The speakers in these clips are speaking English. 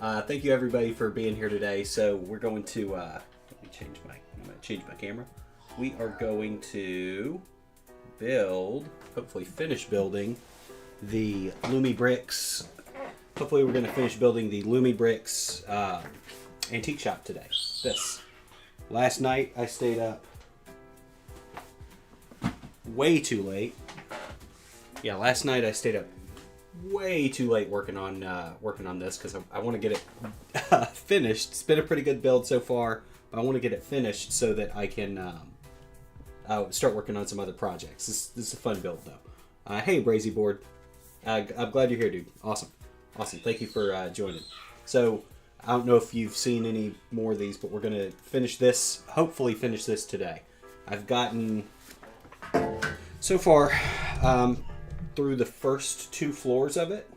Thank you everybody for being here today. So we're going to let me change my camera. We are going to build, hopefully finish building the LumiBricks. Hopefully we're going to finish building the LumiBricks antique shop today. Last night I stayed up way too late. Yeah, last night I stayed up way too late working on this because I want to get it finished. It's been a pretty good build so far, but I want to get it finished so that I can start working on some other projects. This is a fun build though. Hey Brazy Board, I'm glad you're here, dude. Awesome. Thank you for joining. So I don't know if you've seen any more of these, but we're gonna finish this. Hopefully finish this today. I've gotten so far through the first 2 floors of it.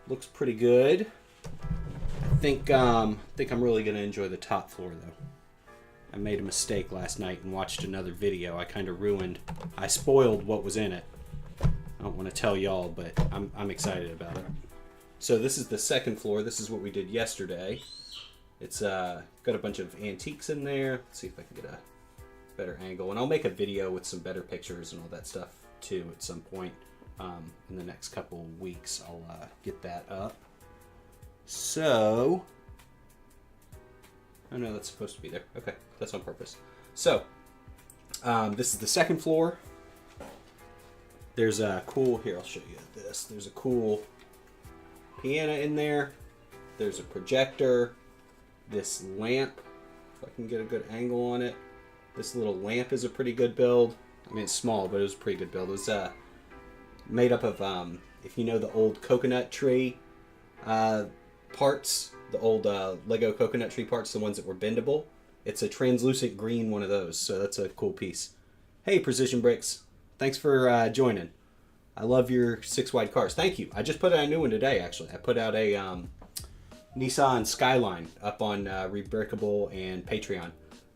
Looks pretty good. I think I'm really gonna enjoy the top floor though. I made a mistake last night and watched another video. I spoiled what was in it. I don't want to tell y'all, but I'm excited about it. So this is the second floor. This is what we did yesterday. It's got a bunch of antiques in there. Let's see if I can get a better angle. And I'll make a video with some better pictures and all that stuff too at some point. In the next couple of weeks, I'll get that up. So, oh no, that's supposed to be there. Okay, that's on purpose. So, this is the second floor. There's a cool, here I'll show you this. There's a cool piano in there. There's a projector. This lamp, if I can get a good angle on it. This little lamp is a pretty good build. I mean, it's small, but it was a pretty good build. It was made up of, if you know the old coconut tree parts, the old LEGO coconut tree parts, the ones that were bendable. It's a translucent green one of those, so that's a cool piece. Hey, Precision Bricks. Thanks for joining. I love your 6 wide cars. Thank you. I just put out a new one today, actually. I put out a Nissan Skyline up on Rebrickable and Patreon.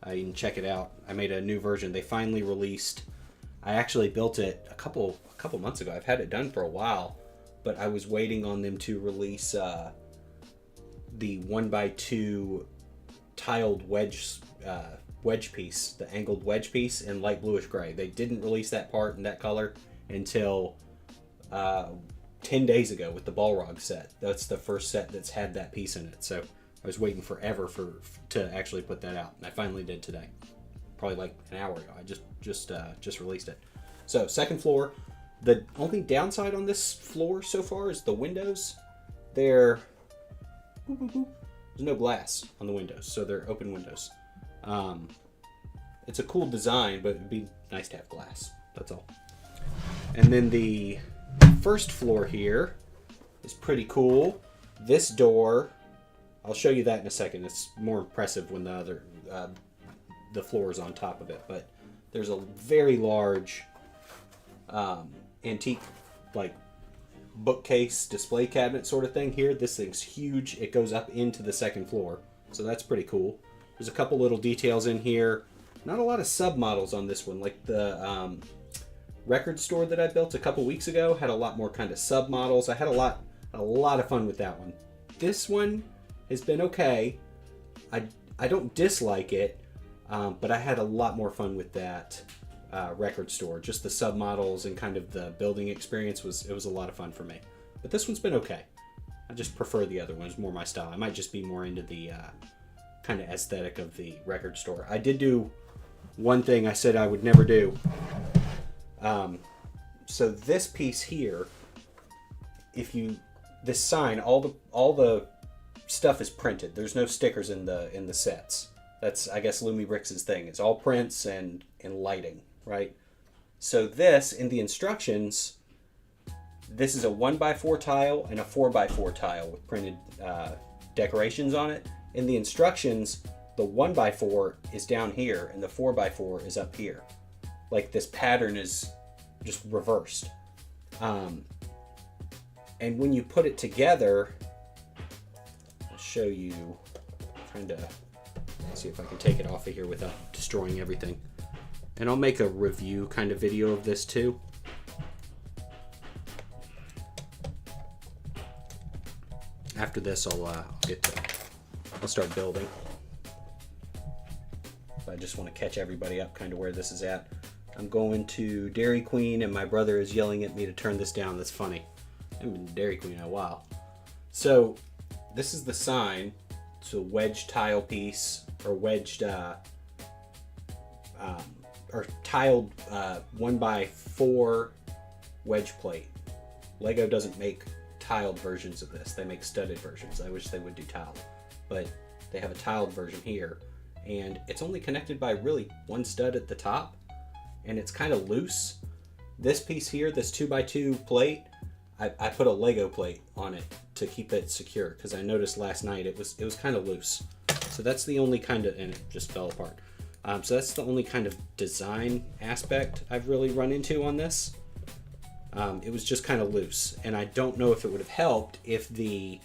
You can check it out. I made a new version. They finally released. I actually built it a couple months ago. I've had it done for a while, but I was waiting on them to release the 1x2 tiled wedge piece, the angled wedge piece in light bluish gray. They didn't release that part in that color until 10 days ago with the Balrog set. That's the first set that's had that piece in it. So I was waiting forever to actually put that out, and I finally did today. Probably like an hour ago. I just released it. So second floor. The only downside on this floor so far is the windows. There's no glass on the windows, so they're open windows. It's a cool design, but it'd be nice to have glass. That's all. And then the first floor here is pretty cool. This door, I'll show you that in a second. It's more impressive when the floor is on top of it. But there's a very large antique, like bookcase display cabinet sort of thing here. This thing's huge. It goes up into the second floor, so that's pretty cool. There's a couple little details in here. Not a lot of submodels on this one. Like the record store that I built a couple weeks ago had a lot more kind of submodels. I had a lot of fun with that one. This one has been okay. I don't dislike it, but I had a lot more fun with that record store. Just the submodels and kind of the building experience was a lot of fun for me. But this one's been okay. I just prefer the other one. It's more my style. I might just be more into the kind of aesthetic of the record store. I did do one thing I said I would never do. So this piece here, this sign, all the stuff is printed. There's no stickers in the sets. That's, I guess, LumiBricks' thing. It's all prints and lighting, right? So this, in the instructions, this is a 1x4 tile and a 4x4 tile with printed decorations on it. In the instructions, the 1x4 is down here and the 4x4 is up here. Like this pattern is just reversed. And when you put it together, I'll show you, I'm trying to see if I can take it off of here without destroying everything. And I'll make a review kind of video of this too. after this, I'll start building. I just want to catch everybody up kind of where this is at. I'm going to Dairy Queen, and my brother is yelling at me to turn this down. That's funny. I haven't been to Dairy Queen in a while. So this is the sign. It's a wedge tile piece, or wedged, or tiled 1x4 wedge plate. LEGO doesn't make tiled versions of this. They make studded versions. I wish they would do tiled, but they have a tiled version here, and it's only connected by really one stud at the top, and it's kind of loose. This piece here, this 2x2 plate, I put a Lego plate on it to keep it secure, because I noticed last night it was kind of loose. So that's the only kind of, and it just fell apart. So that's the only kind of design aspect I've really run into on this. It was just kind of loose, and I don't know if it would have helped if the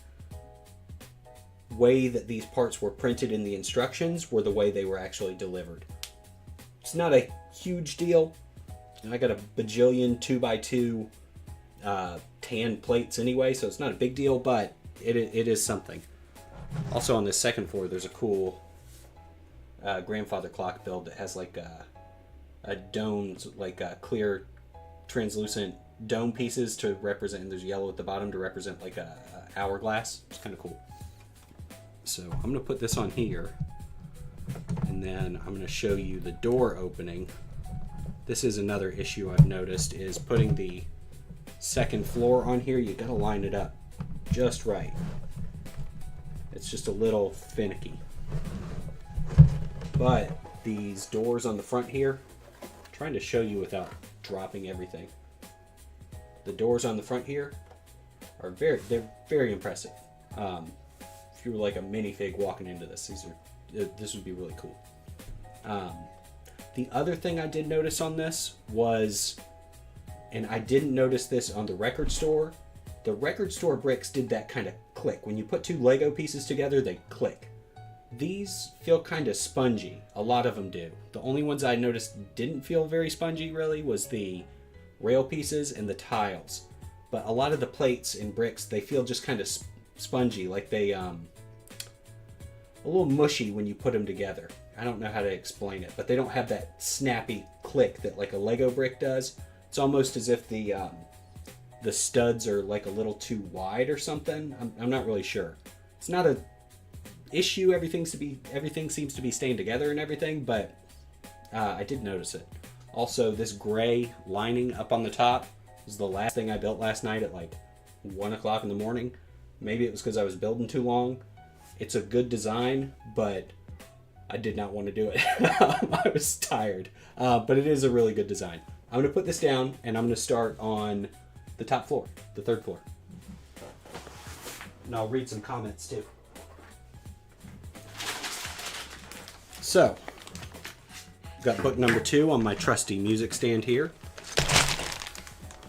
way that these parts were printed in the instructions were the way they were actually delivered. It's not a huge deal. I got a bajillion 2x2 tan plates anyway, so it's not a big deal, but it is something. Also on this second floor, there's a cool grandfather clock build that has like a dome, like clear translucent dome pieces to represent, and there's yellow at the bottom to represent like a hourglass. It's kind of cool. So I'm going to put this on here, and then I'm going to show you the door opening. This is another issue I've noticed, is putting the second floor on here. You got to line it up just right. It's just a little finicky. But these doors on the front here, I'm trying to show you without dropping everything. The doors on the front here are they're very impressive. If you were like a minifig walking into this, this would be really cool. The other thing I did notice on this was, and I didn't notice this on the record store, the record store bricks did that kind of click. When you put two Lego pieces together, they click. These feel kind of spongy. A lot of them do. The only ones I noticed didn't feel very spongy really was the rail pieces and the tiles. But a lot of the plates and bricks, they feel just kind of spongy, like they a little mushy when you put them together. I don't know how to explain it, but they don't have that snappy click that like a Lego brick does. It's almost as if the studs are like a little too wide or something. I'm not really sure. It's not a issue. Everything seems to be staying together and everything, but I did notice it. Also, this gray lining up on the top was the last thing I built last night at like 1 o'clock in the morning. Maybe it was because I was building too long. It's a good design, but I did not want to do it. I was tired, but it is a really good design. I'm going to put this down, and I'm going to start on the top floor, the third floor. And I'll read some comments too. So, I've got book number 2 on my trusty music stand here.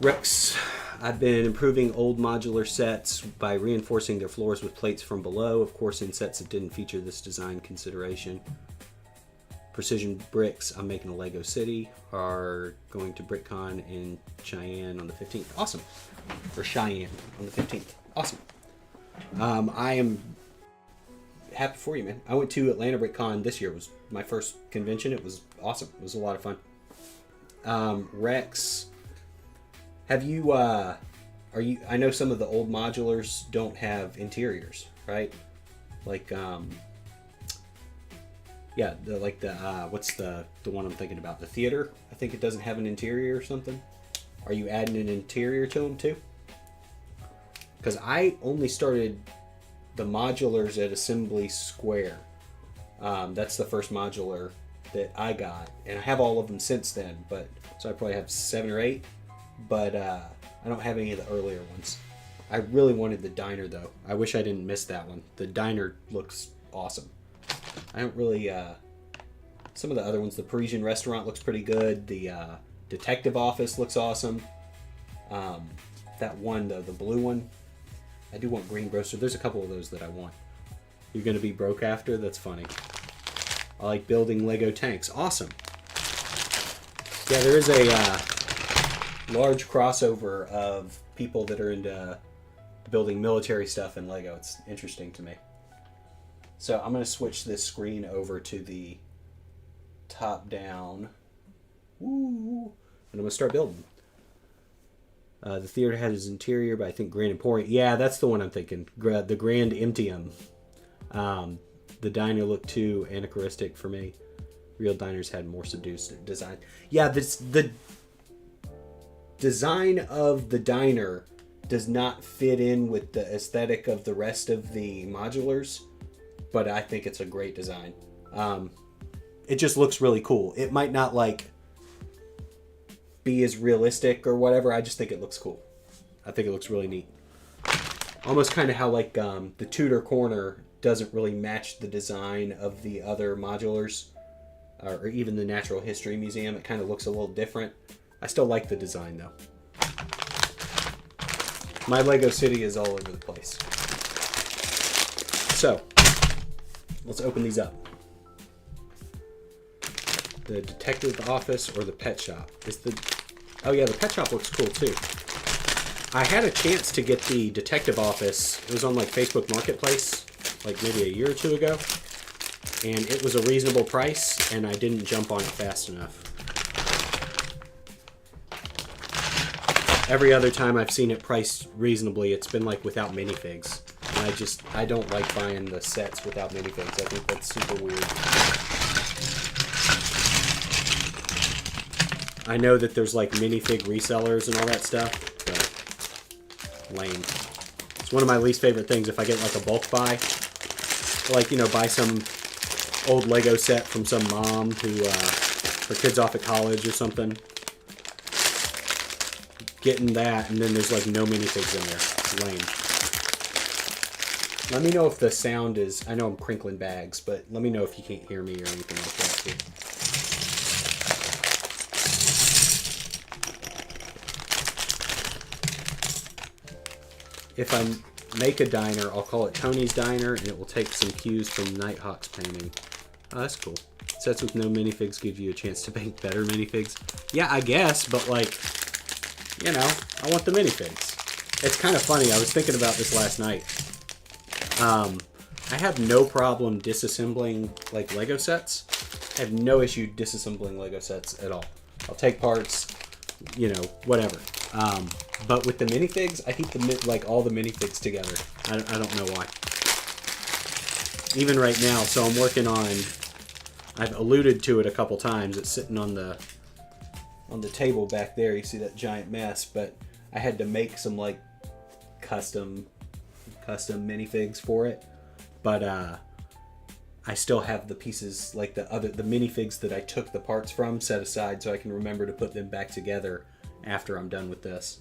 Bricks. I've been improving old modular sets by reinforcing their floors with plates from below, of course in sets that didn't feature this design consideration. Precision Bricks, I'm making a Lego City, are going to BrickCon in Cheyenne on the 15th. Awesome. For Cheyenne on the 15th. Awesome. I am happy for you, man. I went to Atlanta BrickCon this year. It was my first convention. It was awesome. It was a lot of fun. Rex, have you, I know some of the old modulars don't have interiors, right? Like, yeah, what's the one I'm thinking about? The theater? I think it doesn't have an interior or something. Are you adding an interior to them too? Because I only started the modulars at Assembly Square. That's the first modular that I got, and I have all of them since then. But so I probably have 7 or 8, but I don't have any of the earlier ones. I really wanted the diner though. I wish I didn't miss that one. The diner looks awesome. I don't really. Some of the other ones, the Parisian restaurant looks pretty good. The detective office looks awesome. That one though, the blue one. I do want green grocer. There's a couple of those that I want. You're gonna be broke after? That's funny. I like building Lego tanks. Awesome. Yeah, there is a large crossover of people that are into building military stuff in Lego. It's interesting to me. So I'm going to switch this screen over to the top down. Woo! And I'm going to start building. The theater has its interior, but I think Grand Emporium. Yeah, that's the one I'm thinking. The Grand Emptium. The diner looked too anachronistic for me. Real diners had more subdued design. Yeah, the design of the diner does not fit in with the aesthetic of the rest of the modulars, but I think it's a great design. It just looks really cool. It might not like be as realistic or whatever. I just think it looks cool. I think it looks really neat. Almost kind of how like the Tudor corner doesn't really match the design of the other modulars, or even the Natural History Museum. It kind of looks a little different. I still like the design though. My Lego City is all over the place. So, let's open these up. The detective office or the pet shop? Oh yeah, the pet shop looks cool too. I had a chance to get the detective office. It was on like Facebook Marketplace, like maybe a year or two ago. And it was a reasonable price, and I didn't jump on it fast enough. Every other time I've seen it priced reasonably, it's been like without minifigs. And I don't like buying the sets without minifigs. I think that's super weird. I know that there's like minifig resellers and all that stuff, but lame. It's one of my least favorite things if I get like a bulk buy. Like, you know, buy some old Lego set from some mom who, her kid's off at college or something. Getting that, and then there's like no minifigs in there. Lame. Let me know if the sound is, I know I'm crinkling bags, but let me know if you can't hear me or anything like that too. If I make a diner, I'll call it Tony's Diner, and it will take some cues from Nighthawk's painting. Oh, that's cool. Sets with no minifigs give you a chance to make better minifigs. Yeah, I guess, but like, you know, I want the minifigs. It's kind of funny. I was thinking about this last night. I have no problem disassembling like Lego sets. I have no issue disassembling Lego sets at all. I'll take parts, you know, whatever. But with the minifigs, I keep like all the minifigs together. I don't know why. Even right now, so I'm working on, I've alluded to it a couple times. It's sitting on the table back there. You see that giant mess, but I had to make some like custom minifigs for it. But I still have the pieces, like the minifigs that I took the parts from, set aside so I can remember to put them back together after I'm done with this.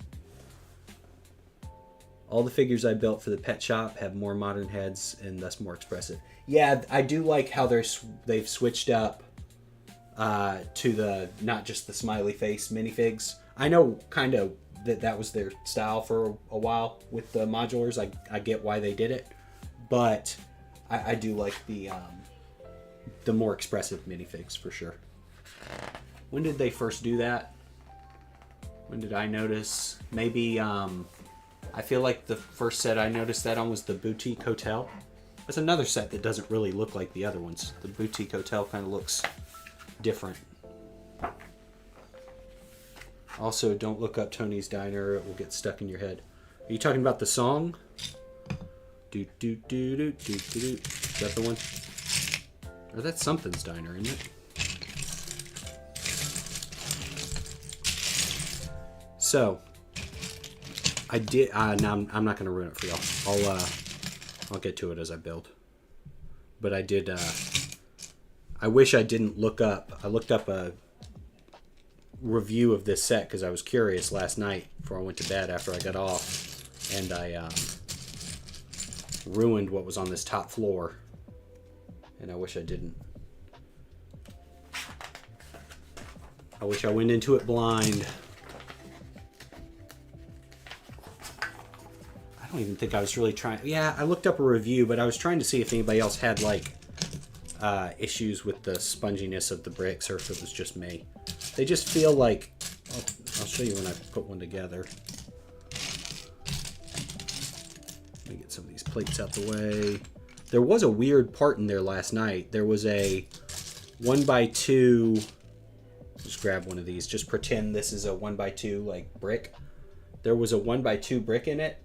All the figures I built for the pet shop have more modern heads and thus more expressive. Yeah, I do like how they've switched up to the not just the smiley face minifigs. I know kind of that was their style for a while with the modulars. I get why they did it, but I do like the more expressive minifigs for sure. When did they first do that? When did I notice? Maybe I feel like the first set I noticed that on was the Boutique Hotel. That's another set that doesn't really look like the other ones. The Boutique Hotel kind of looks different. Also, don't look up Tony's Diner. It will get stuck in your head. Are you talking about the song? Do do do do do do do. Is that the one? Or that's Something's Diner, isn't it? So, I did. Now I'm not going to ruin it for y'all. I'll get to it as I build. But I did. I wish I didn't look up. I looked up a review of this set because I was curious last night before I went to bed after I got off, and I ruined what was on this top floor, and I wish I didn't. I wish I went into it blind. I don't even think I was really trying. Yeah, I looked up a review, but I was trying to see if anybody else had like issues with the sponginess of the bricks, or if it was just me. They just feel like, I'll show you when I put one together. Let me get some of these plates out the way. There was a weird part in there last night. There was a 1x2. Just grab one of these. Just pretend this is a 1x2 like brick. There was a 1x2 brick in it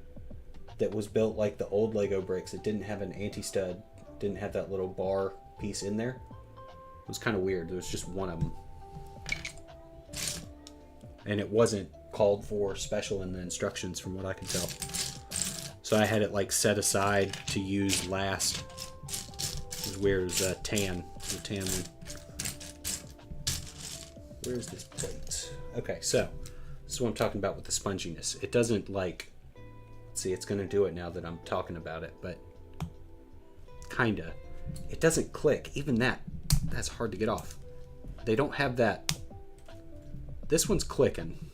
that was built like the old Lego bricks. It didn't have an anti-stud. Didn't have that little bar piece in there. It was kind of weird. There was just one of them. And it wasn't called for special in the instructions from what I could tell. So I had it like set aside to use last. It was weird. It was a tan. The tan one. Where's this plate? Okay, so this is what I'm talking about with the sponginess. It doesn't like, see, it's going to do it now that I'm talking about it, but kinda. It doesn't click. Even that's hard to get off. They don't have that. This one's clicking.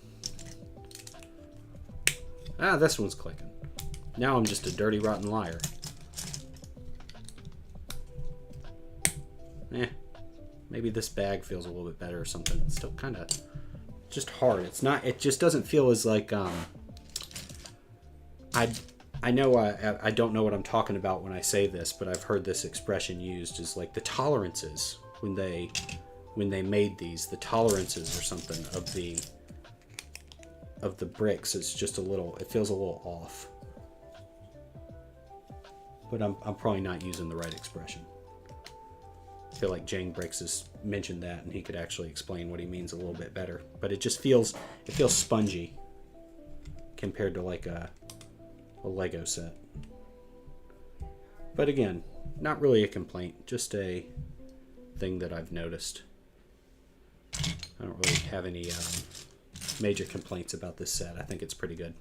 Ah, this one's clicking. Now I'm just a dirty, rotten liar. Maybe this bag feels a little bit better or something. It's still kind of just hard. It's not. It just doesn't feel as like. I know I don't know what I'm talking about when I say this, but I've heard this expression used as like the tolerances when they made these. The tolerances or something of the bricks is just a little. It feels a little off. But I'm probably not using the right expression. I feel like Jane Bricks has mentioned that, and he could actually explain what he means a little bit better. But it just feels spongy compared to like a Lego set. But again, not really a complaint, just a thing that I've noticed. I don't really have any major complaints about this set. I think it's pretty good.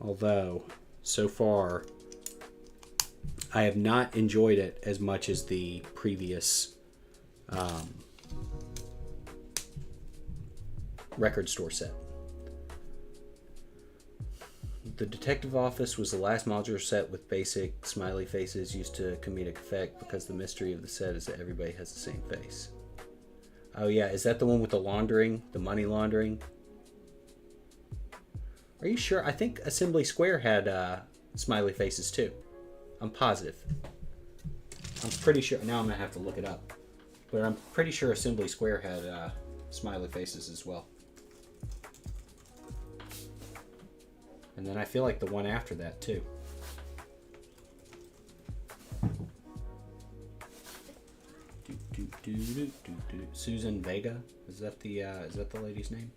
Although, so far, I have not enjoyed it as much as the previous record store set. The Detective Office was the last modular set with basic smiley faces used to comedic effect because the mystery of the set is that everybody has the same face. Oh yeah, is that the one with the laundering, the money laundering? Are you sure? I think Assembly Square had smiley faces too. I'm positive. I'm pretty sure. Now I'm going to have to look it up. But I'm pretty sure Assembly Square had smiley faces as well. And then I feel like the one after that too. Susan Vega, is that the lady's name?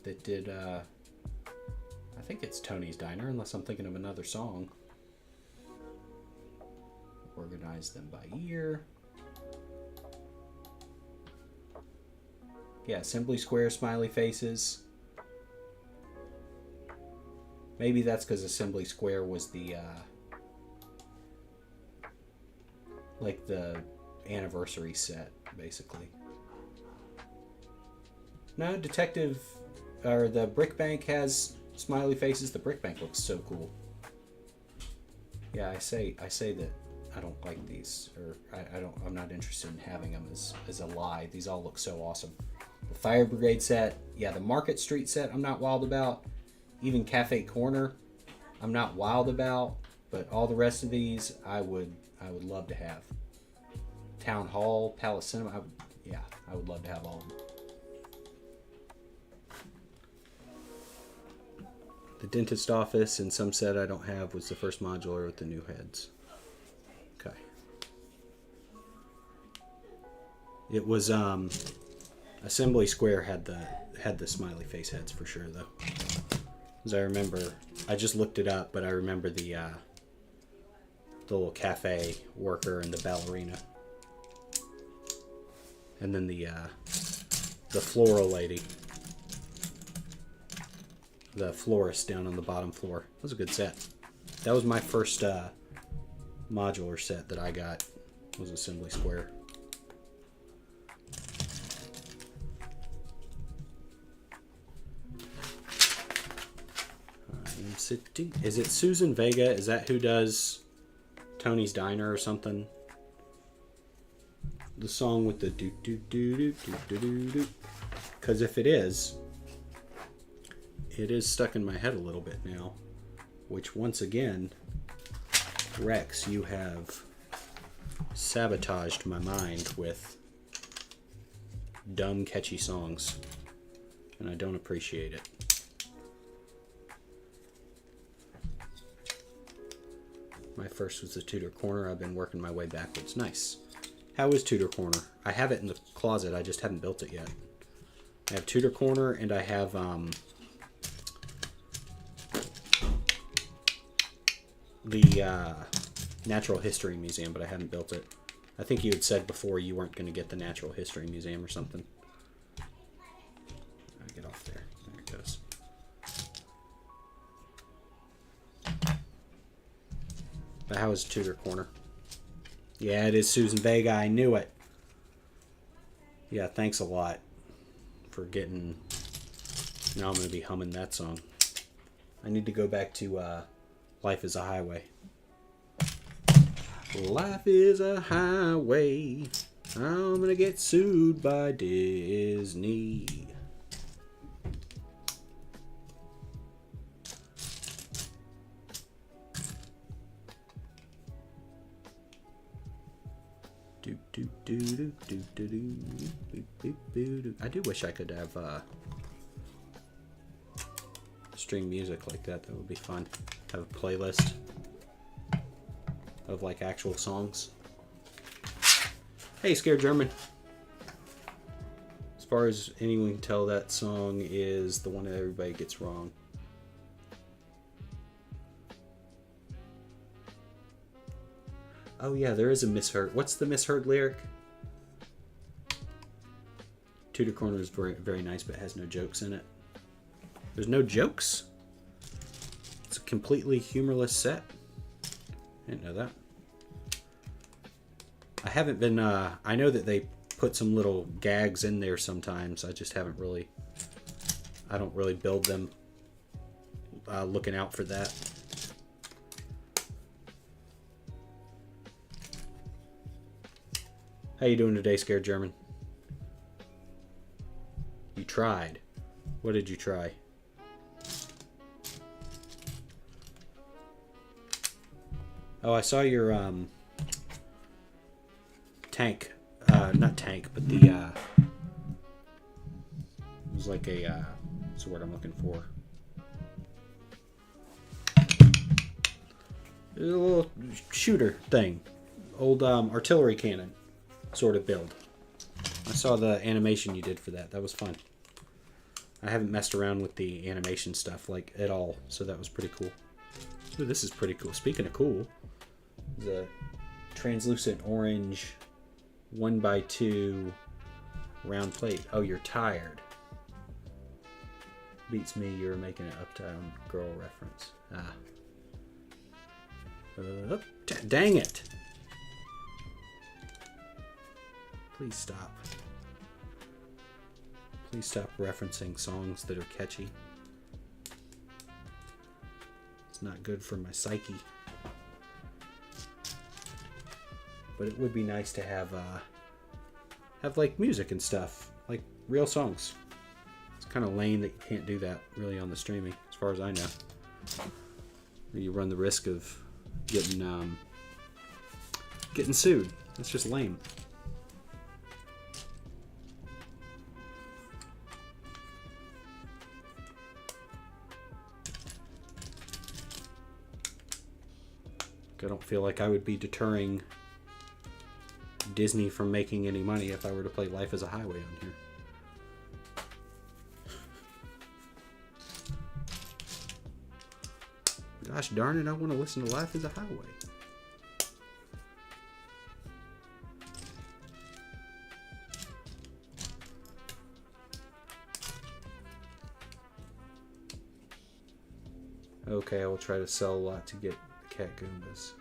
That did I think it's Tony's Diner, unless I'm thinking of another song. Organize them by year. Yeah, Assembly Square smiley faces. Maybe that's because Assembly Square was the like the anniversary set, basically. No, Detective or the Brick Bank has smiley faces. The Brick Bank looks so cool. Yeah, I say that I don't like these, or I'm not interested in having them as a lie. These all look so awesome. The Fire Brigade set, yeah, the Market Street set I'm not wild about. Even Cafe Corner I'm not wild about, but all the rest of these I would love to have. Town Hall, Palace Cinema, I would love to have all of them. The Dentist Office and some set I don't have was the first modular with the new heads. Okay. It was Assembly Square had the smiley face heads for sure though. As I remember, I just looked it up, but I remember the little cafe worker and the ballerina, and then the floral lady, the florist down on the bottom floor. That was a good set. That was my first modular set that I got. Was Assembly Square. Is it Susan Vega? Is that who does Tony's Diner or something? The song with the do do do do do do do do. Because if it is stuck in my head a little bit now. Which, once again, Rex, you have sabotaged my mind with dumb, catchy songs. And I don't appreciate it. My first was the Tudor Corner. I've been working my way backwards. Nice. How is Tudor Corner? I have it in the closet. I just haven't built it yet. I have Tudor Corner, and I have the Natural History Museum, but I haven't built it. I think you had said before you weren't going to get the Natural History Museum or something. I'll get off there. There it goes. But how is Tudor Corner? Yeah, it is Susan Vega. I knew it. Yeah, thanks a lot for getting... Now I'm going to be humming that song. I need to go back to Life is a Highway. Life is a highway. I'm going to get sued by Disney. I do wish I could have stream music like that. That would be fun. Have a playlist of like actual songs. Hey, Scared German. As far as anyone can tell, that song is the one that everybody gets wrong. Oh yeah, there is a misheard. What's the misheard lyric? Tudor Corner is very, very nice, but has no jokes in it. There's no jokes? It's a completely humorless set. I didn't know that. I haven't been, I know that they put some little gags in there sometimes. I just haven't really, I don't really build them looking out for that. How you doing today, Scared German? You tried. What did you try? Oh, I saw your tank. Not tank, but the it was like a what's the word I'm looking for? A little shooter thing. Old artillery cannon sort of build. I saw the animation you did for that. That was fun. I haven't messed around with the animation stuff like at all, so that was pretty cool. Ooh, this is pretty cool. Speaking of cool, the translucent orange 1x2 round plate. Oh, you're tired. Beats me, you're making an Uptown Girl reference. Dang it! Please stop. Please stop referencing songs that are catchy. It's not good for my psyche. But it would be nice to have like music and stuff, like real songs. It's kind of lame that you can't do that really on the streaming, as far as I know. You run the risk of getting sued. That's just lame. I don't feel like I would be deterring Disney from making any money if I were to play Life is a Highway on here. Gosh darn it, I want to listen to Life is a Highway. Okay, I will try to sell a lot to get the cat Goombas.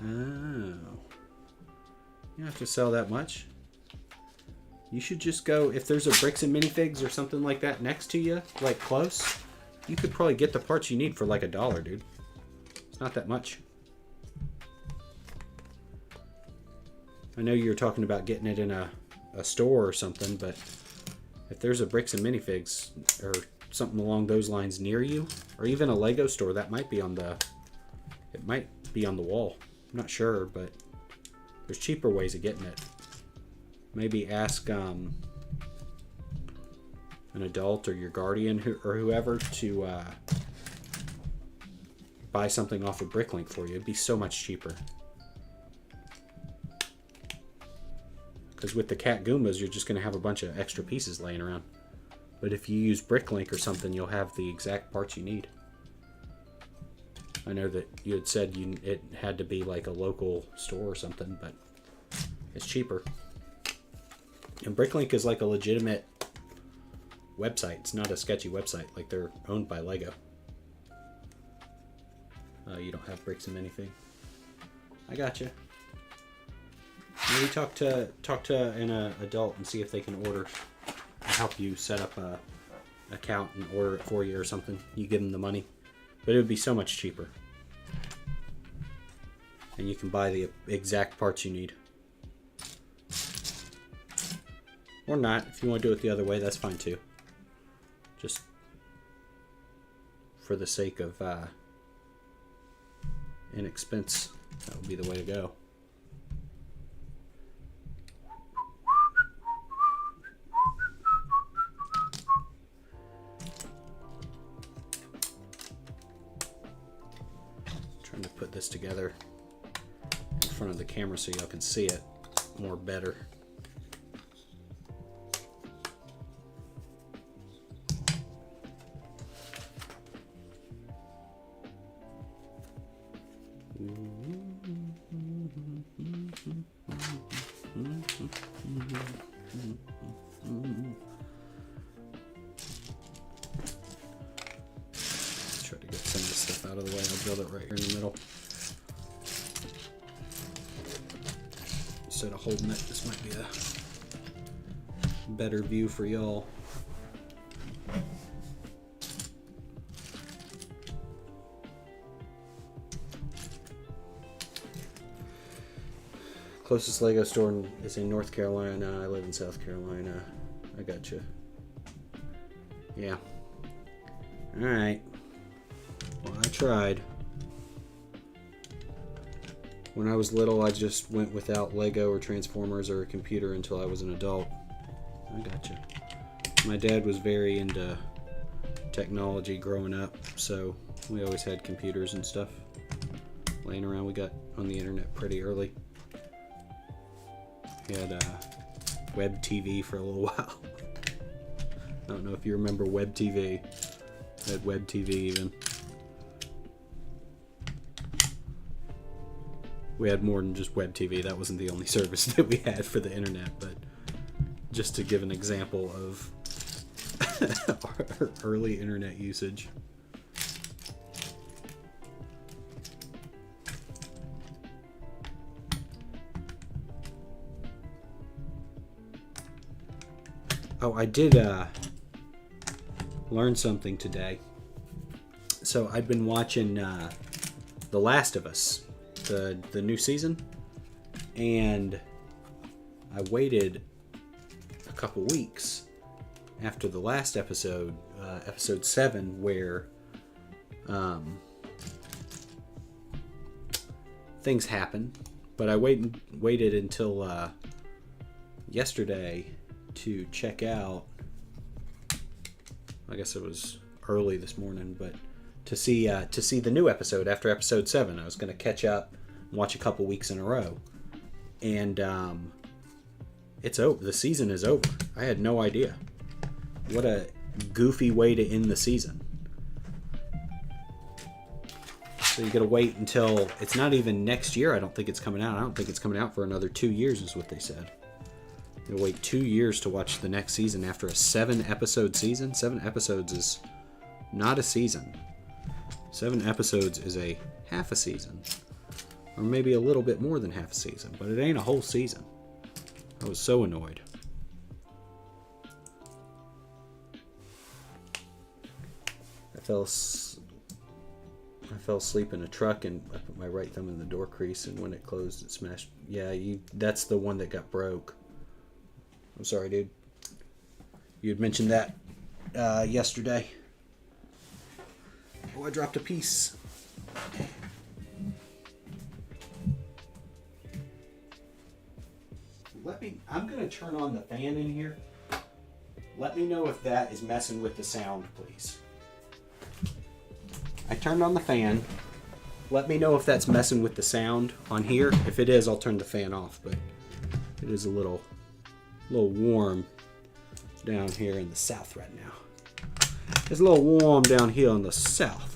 Oh. You don't have to sell that much. You should just go, if there's a Bricks and Minifigs or something like that next to you, like close, you could probably get the parts you need for like $1, dude. It's not that much. I know you're talking about getting it in a a store or something, but if there's a Bricks and Minifigs or something along those lines near you, or even a Lego store, that might be on the wall. I'm not sure, but there's cheaper ways of getting it. Maybe ask an adult or your guardian or whoever to buy something off of Bricklink for you. It'd be so much cheaper. Because with the Cat Goombas, you're just going to have a bunch of extra pieces laying around. But if you use Bricklink or something, you'll have the exact parts you need. I know that you had said it had to be like a local store or something, but it's cheaper. And Bricklink is like a legitimate website. It's not a sketchy website. Like, they're owned by Lego. You don't have Bricks and Minifig. I gotcha. Maybe talk to an adult and see if they can order. Help you set up a account and order it for you or something. You give them the money, but it would be so much cheaper. And you can buy the exact parts you need. Or not. If you want to do it the other way, that's fine too. Just for the sake of inexpense, that would be the way to go. Trying to put this together in front of the camera so y'all can see it more better. Let's try to get some of this stuff out of the way. I'll build it right here in the middle. Instead of holding it, this might be a better view for y'all. Closest Lego store is in North Carolina. I live in South Carolina. I gotcha. Yeah. Alright. Well, I tried. When I was little, I just went without Lego or Transformers or a computer until I was an adult. I gotcha. My dad was very into technology growing up, so we always had computers and stuff laying around. We got on the internet pretty early. He had web TV for a little while. I don't know if you remember web TV. I had web TV even. We had more than just web TV. That wasn't the only service that we had for the internet, but just to give an example of our early internet usage. Oh, I did learn something today. So I've been watching The Last of Us, the new season, and I waited a couple weeks after the last episode, episode 7, where things happen. But I waited until yesterday to check out. I guess it was early this morning, but to see the new episode after episode 7. I was going to catch up and watch a couple weeks in a row, and it's over. The season is over. I had no idea. What a goofy way to end the season. So you got to wait until it's not even next year. I don't think it's coming out. I don't think it's coming out for another 2 years, is what they said. You'll wait 2 years to watch the next season after a 7-episode season. 7 episodes is not a season. 7 episodes is a half a season. Or maybe a little bit more than half a season. But it ain't a whole season. I was so annoyed. I fell asleep in a truck and I put my right thumb in the door crease, and when it closed, it smashed. Yeah, that's the one that got broke. I'm sorry, dude. You had mentioned that yesterday. Oh, I dropped a piece. I'm going to turn on the fan in here. Let me know if that is messing with the sound, please. I turned on the fan. Let me know if that's messing with the sound on here. If it is, I'll turn the fan off, but it is a little warm down here in the south right now. It's a little warm down here in the south.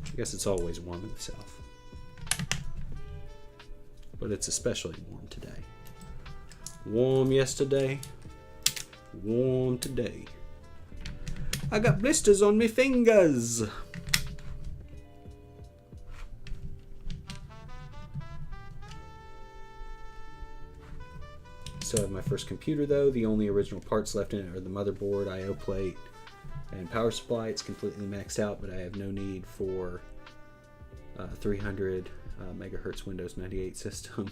I guess it's always warm in the south. But it's especially warm today. Warm yesterday, warm today. I got blisters on my fingers. Still have my first computer though. The only original parts left in it are the motherboard, I/O plate, and power supply. It's completely maxed out, but I have no need for 300 megahertz Windows 98 system.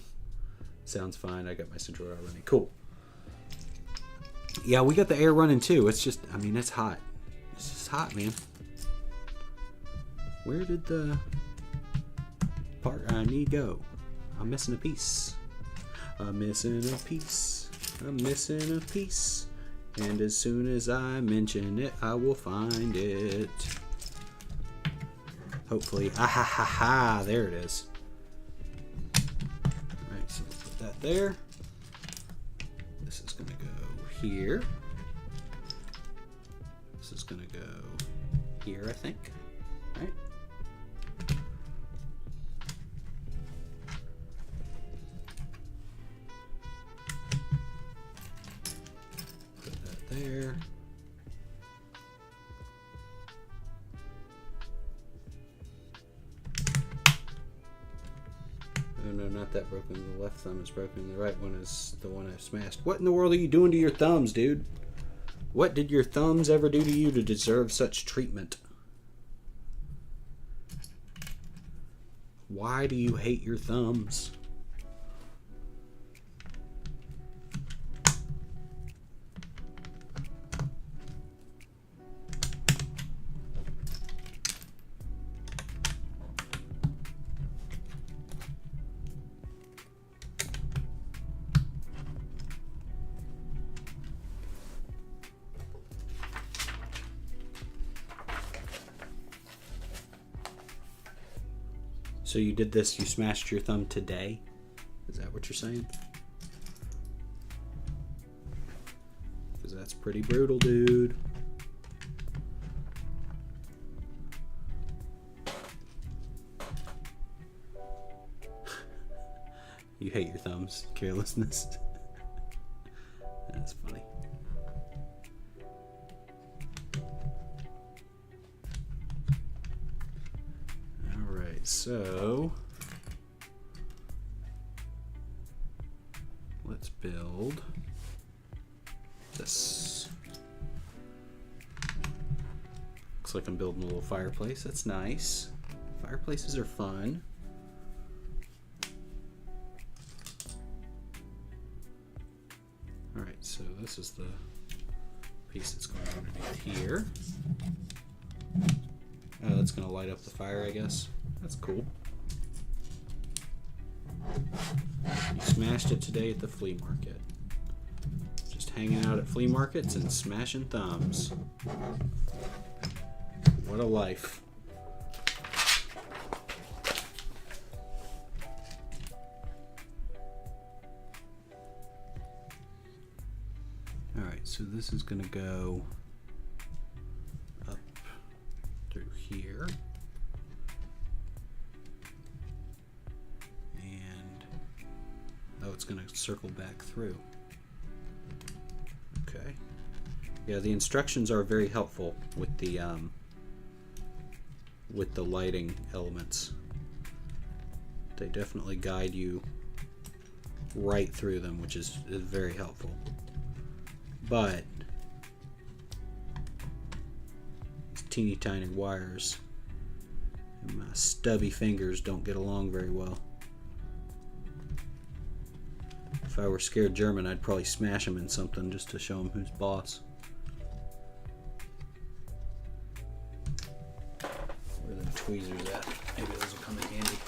Sounds fine. I got my central air running. Cool. Yeah, we got the air running too. It's just, I mean, it's hot. It's just hot, man. Where did the part I need go? I'm missing a piece. I'm missing a piece. I'm missing a piece. And as soon as I mention it, I will find it. Hopefully. Ah ha ha ha. There it is. Alright, so we'll put that there. This is going to go here. This is going to go here, I think. Right? Put that there. Oh no, not that broken. The left thumb is broken. The right one is the one I've smashed. What in the world are you doing to your thumbs, dude? What did your thumbs ever do to you to deserve such treatment? Why do you hate your thumbs? So you did this, you smashed your thumb today? Is that what you're saying? Because that's pretty brutal, dude. You hate your thumbs. Carelessness. That's funny. So let's build this. Looks like I'm building a little fireplace. That's nice. Fireplaces are fun. All right, so this is the piece that's going underneath here. Oh, that's going to light up the fire, I guess. That's cool. You smashed it today at the flea market. Just hanging out at flea markets and smashing thumbs. What a life. Alright, so this is going to go up through here. It's going to circle back through. Okay. Yeah, the instructions are very helpful with the lighting elements. They definitely guide you right through them, which is very helpful. But these teeny tiny wires And my stubby fingers don't get along very well. If I were scared German, I'd probably smash him in something just to show him who's boss. Where are the tweezers at? Maybe those will come in handy.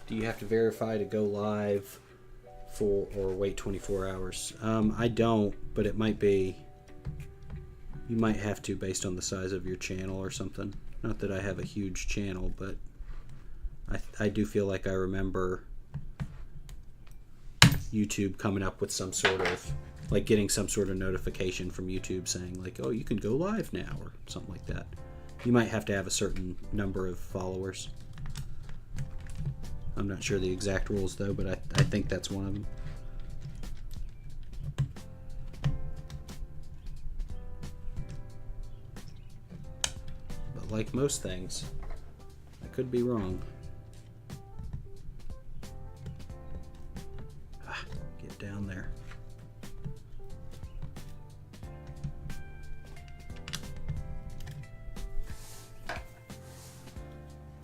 Do you have to verify to go live for or wait 24 hours? I don't, but it might be. You might have to based on the size of your channel or something. Not that I have a huge channel, but I do feel like I remember YouTube coming up with some sort of, like getting some sort of notification from YouTube saying like, oh, you can go live now or something like that. You might have to have a certain number of followers. I'm not sure the exact rules though, but I think that's one of them. But like most things, I could be wrong. Get down there.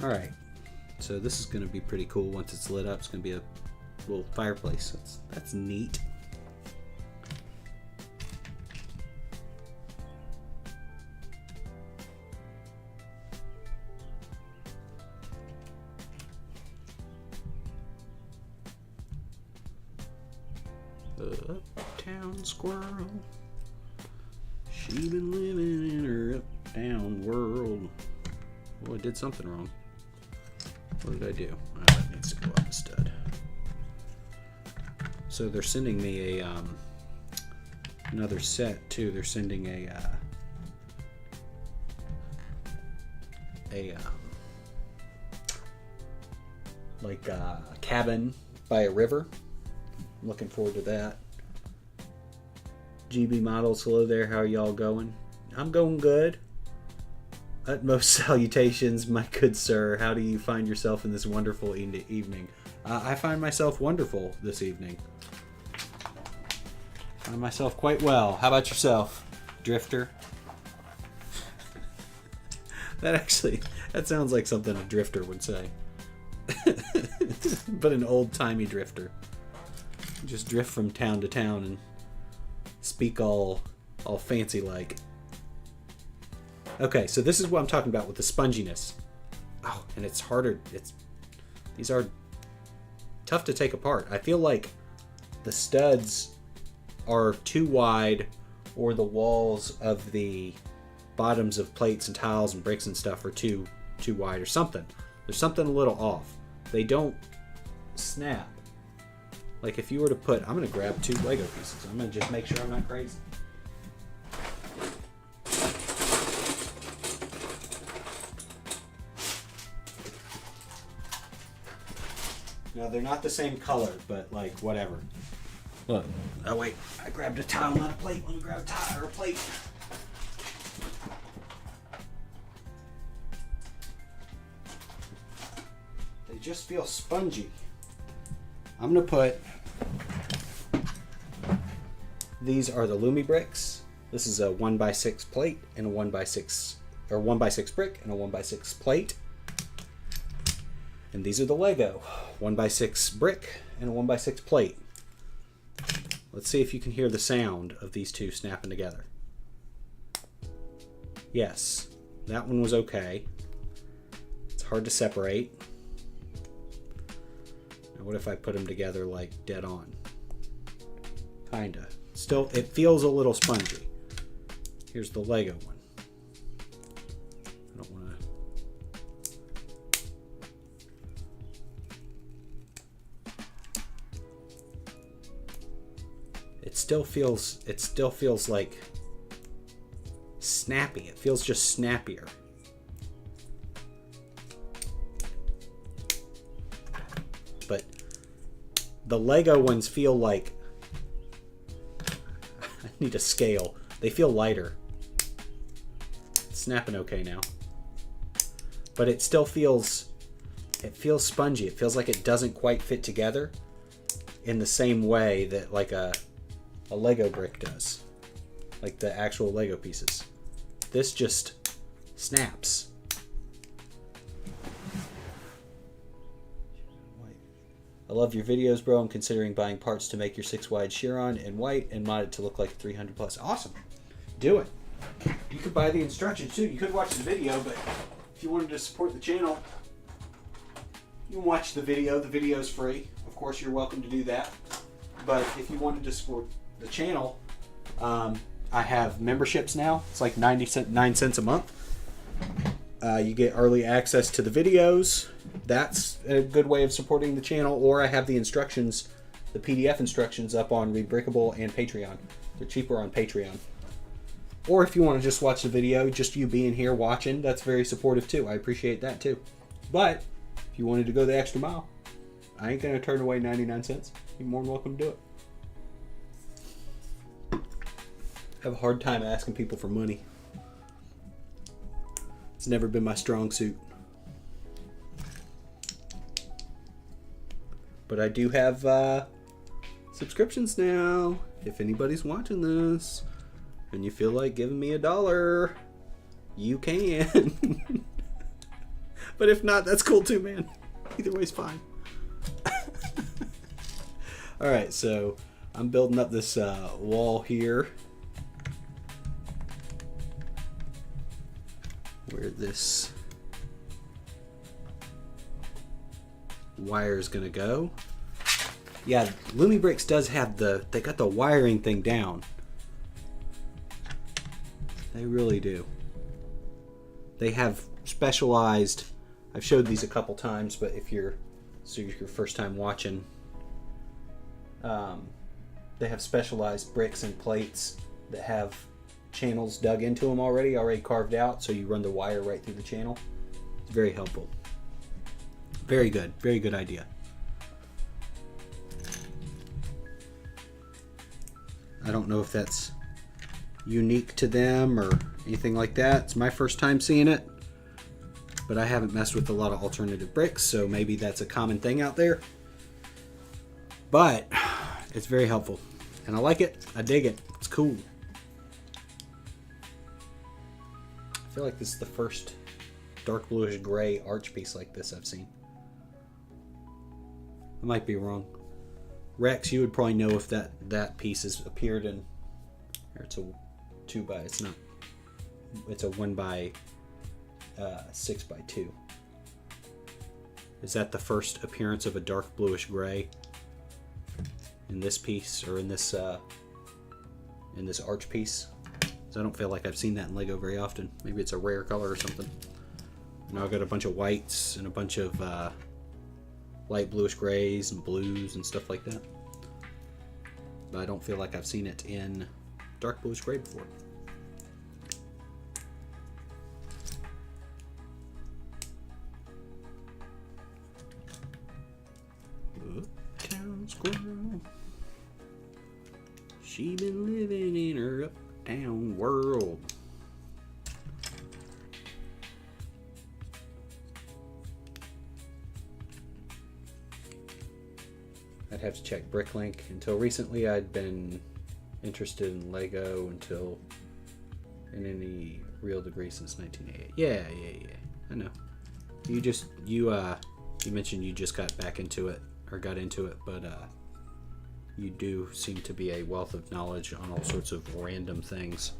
All right. So this is going to be pretty cool once it's lit up. It's going to be a little fireplace. That's neat. Uptown squirrel. She been living in her uptown world. Oh, I did something wrong. What did I do? Oh, that needs to go up a stud. So they're sending me a another set too. They're sending like a cabin by a river. I'm looking forward to that. GB Models, hello there. How are y'all going? I'm going good. Utmost salutations, my good sir. How do you find yourself in this wonderful evening? I find myself wonderful this evening. I find myself quite well. How about yourself, Drifter? That sounds like something a drifter would say. But an old-timey drifter. Just drift from town to town and speak all fancy-like. Okay, so this is what I'm talking about with the sponginess. Oh, and it's harder. These are tough to take apart. I feel like the studs are too wide, or the walls of the bottoms of plates and tiles and bricks and stuff are too wide or something. There's something a little off. They don't snap. Like if you were to put, I'm going to grab 2 Lego pieces. I'm going to just make sure I'm not crazy. No, they're not the same color, but like whatever. Look. Oh wait, I grabbed a tile, not a plate. Let me grab a tile or a plate. They just feel spongy. I'm gonna put. These are the LumiBricks. This is a 1x6 plate and a 1x6 or 1x6 brick and a 1x6 plate. And these are the Lego 1x6 brick and a 1x6 plate. Let's see if you can hear the sound of these two snapping together. Yes, that one was okay. It's hard to separate. Now what if I put them together like dead on? Kinda. Still, it feels a little spongy. Here's the Lego one. I don't want to... It still feels like snappy. It feels just snappier. But the Lego ones feel like, I need a scale. They feel lighter. It's snapping okay now. But it still feels spongy. It feels like it doesn't quite fit together in the same way that like a Lego brick does. Like the actual Lego pieces. This just Snaps. I love your videos, bro. I'm considering buying parts to make your 6-wide Chiron in white and mod it to look like 300 plus. Awesome. Do it. You could buy the instructions too. You could watch the video, but if you wanted to support the channel, you can watch the video. The video is free. Of course, you're welcome to do that. But if you wanted to support the channel, I have memberships now. It's like 9 cents a month. You get early access to the videos. That's a good way of supporting the channel. Or I have the instructions, the PDF instructions up on Rebrickable and Patreon. They're cheaper on Patreon. Or if you want to just watch the video, just you being here watching, that's very supportive too. I appreciate that too. But if you wanted to go the extra mile, I ain't going to turn away 99 cents. You're more than welcome to do it. I have a hard time asking people for money. It's never been my strong suit. But I do have subscriptions now. If anybody's watching this and you feel like giving me $1, you can. But if not, that's cool too, man. Either way's fine. Alright, so I'm building up this wall here. Where this wire is gonna go. Yeah, LumiBricks does have they got the wiring thing down. They really do. They have specialized, I've showed these a couple times, but if you're your first time watching, they have specialized bricks and plates that have channels dug into them already carved out, so you run the wire right through the channel. It's very helpful. Very good idea. I don't know if that's unique to them or anything like that. It's my first time seeing it, but I haven't messed with a lot of alternative bricks, so maybe that's a common thing out there. But it's very helpful, and I like it. I dig it. It's cool. I feel like this is the first dark bluish gray arch piece like this I've seen. I might be wrong. Rex, you would probably know if that piece has appeared in, or it's a 2 by, it's not, it's a 1 by 6 by 2. Is that the first appearance of a dark bluish gray in this piece, or in this arch piece? I don't feel like I've seen that in LEGO very often. Maybe it's a rare color or something. Now I've got a bunch of whites and a bunch of light bluish grays and blues and stuff like that. But I don't feel like I've seen it in dark bluish gray before. Uptown squirrel. She been living in her uptown world. I'd have to check Bricklink. Until recently, I'd been interested in LEGO until in any real degree since 1988. Yeah. I know. You mentioned you just got back into it, or got into it, but you do seem to be a wealth of knowledge on all sorts of random things.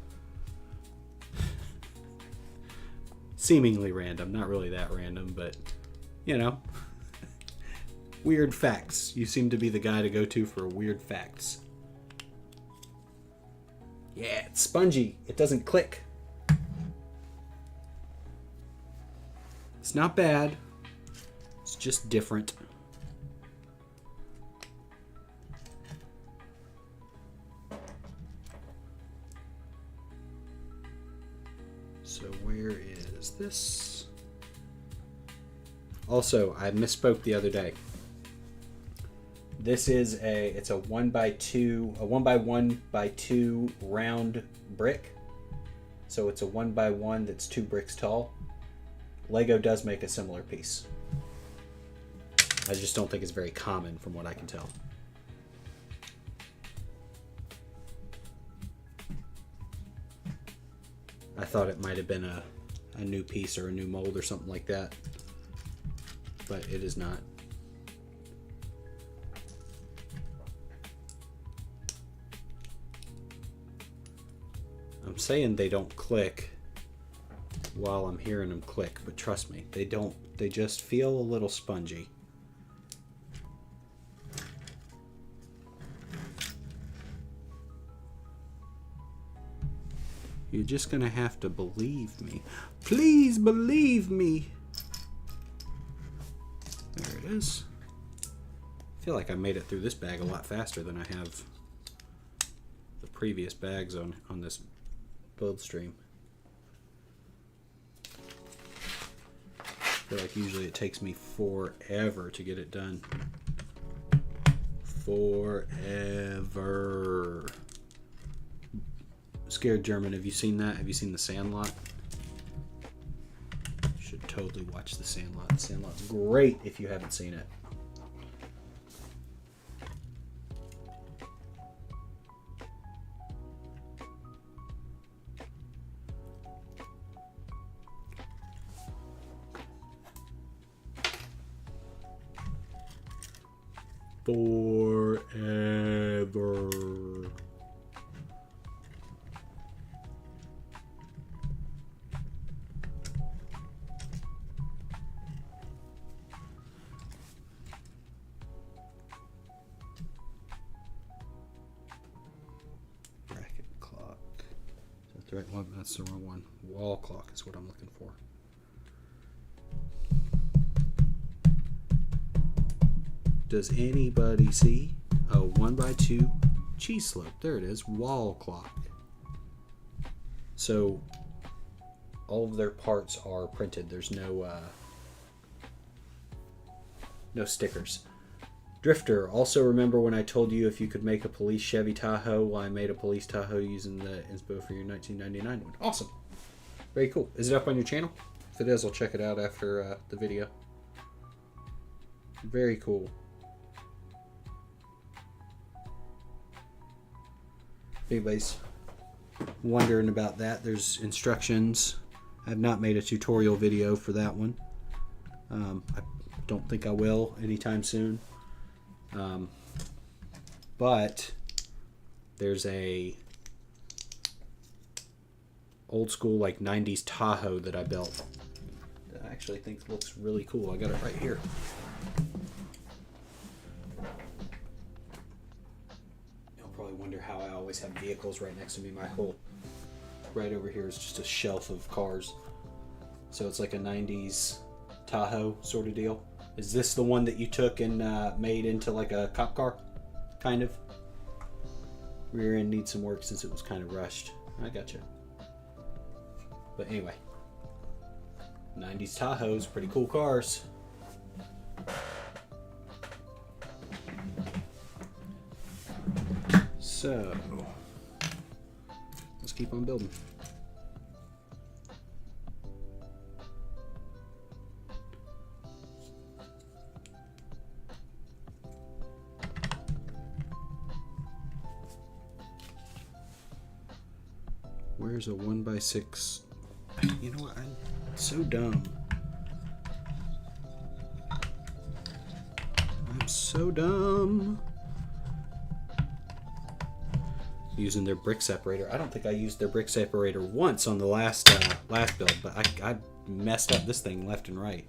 Seemingly random, not really that random, but you know. Weird facts. You seem to be the guy to go to for weird facts. Yeah, it's spongy. It doesn't click. It's not bad. It's just different. So where is this? Also, I misspoke the other day. This is it's a 1 by 2, a 1 by 1 by 2 round brick. So it's a 1 by 1 that's 2 bricks tall. LEGO does make a similar piece. I just don't think it's very common from what I can tell. I thought it might have been a a new piece or a new mold or something like that. But it is not. I'm saying they don't click while I'm hearing them click, but trust me, they don't. They just feel a little spongy. You're just gonna have to believe me. Please believe me. There it is. I feel like I made it through this bag a lot faster than I have the previous bags on this build stream. I feel like usually it takes me forever to get it done. Forever. Scared German, have you seen that? Have you seen The Sandlot? You should totally watch The Sandlot. The Sandlot's great if you haven't seen it. Forever. Bracket clock. Is that the right one? That's the wrong one. Wall clock is what I'm looking for. Does anybody see a 1x2 cheese slope? There it is, wall clock. So all of their parts are printed. There's no stickers. Drifter, also remember when I told you if you could make a police Chevy Tahoe? Well, I made a police Tahoe using the inspo for your 1999 one. Awesome. Very cool. Is it up on your channel? If it is, I'll check it out after the video. Very cool. If anybody's wondering about that, there's instructions. I have not made a tutorial video for that one. I don't think I will anytime soon. But there's a old school like 90s Tahoe that I built that I actually think looks really cool. I got it right here. Probably wonder how I always have vehicles right next to me. My whole right over here is just a shelf of cars. So it's like a 90s Tahoe sort of deal. Is this the one that you took and made into like a cop car? Kind of. Rear end needs some work since it was kind of rushed. I gotcha. But anyway, 90s Tahoes, pretty cool cars. So, let's keep on building. Where's a 1x6? You know what? I'm so dumb. I'm so dumb. Using their brick separator. I don't think I used their brick separator once on the last build, but I messed up this thing left and right.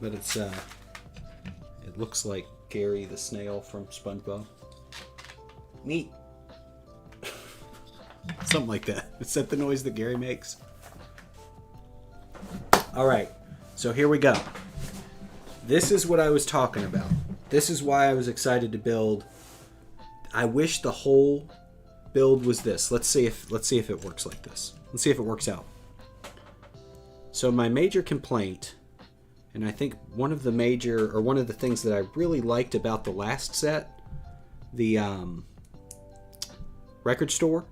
But it's it looks like Gary the snail from SpongeBob. Neat. Something like that. Is that the noise that Gary makes? Alright, so here we go. This is what I was talking about. This is why I was excited to build. I wish the whole build was this. Let's see if it works like this. Let's see if it works out. So my major complaint, and I think one of the things that I really liked about the last set, the record store,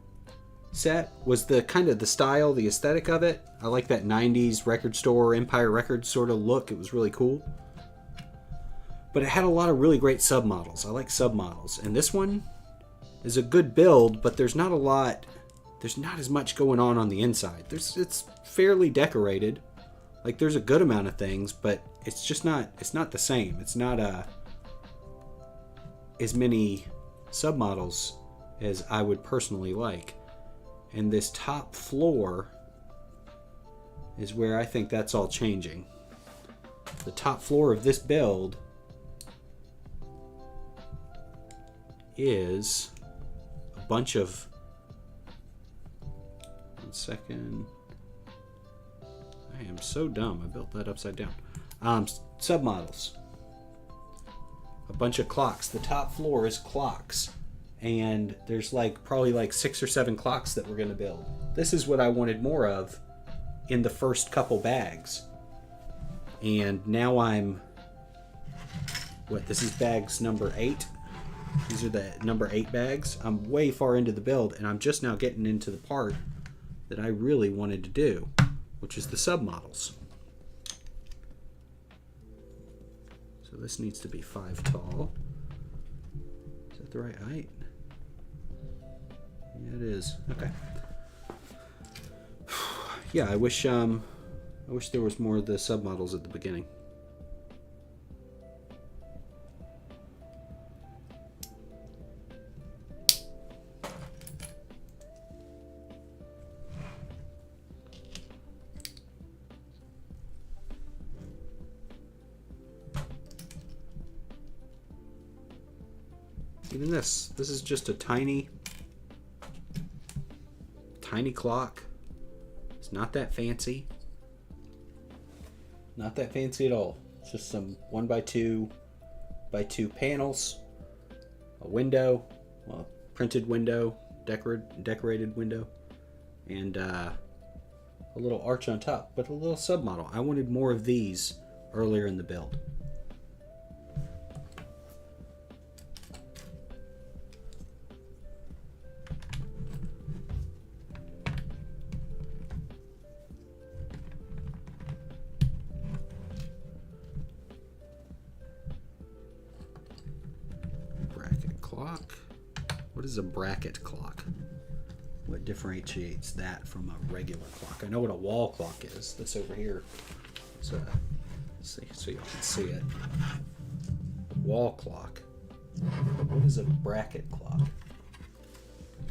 set was the kind of the style, the aesthetic of it. I like that 90s record store, Empire Records sort of look. It was really cool. But it had a lot of really great submodels. I like submodels. And this one is a good build, but there's not as much going on the inside. It's fairly decorated. Like, there's a good amount of things, but it's not the same. It's not as many submodels as I would personally like. And this top floor is where I think that's all changing. The top floor of this build is a bunch of... One second. I am so dumb. I built that upside down. Submodels. A bunch of clocks. The top floor is clocks. And there's probably 6 or 7 clocks that we're going to build. This is what I wanted more of in the first couple bags. And now this is bags number 8. These are the number 8 bags. I'm way far into the build, and I'm just now getting into the part that I really wanted to do, which is the submodels. So this needs to be 5 tall. Is that the right height? Yeah, it is. Okay. Yeah, I wish there was more of the submodels at the beginning. Even this is just a tiny clock. It's not that fancy. Not that fancy at all. It's just some 1x2 panels, a window, well, printed window, decorated window, and a little arch on top, but a little submodel. I wanted more of these earlier in the build. What is a bracket clock? What differentiates that from a regular clock? I know what a wall clock is. This over here. So you can see it. Wall clock. But what is a bracket clock?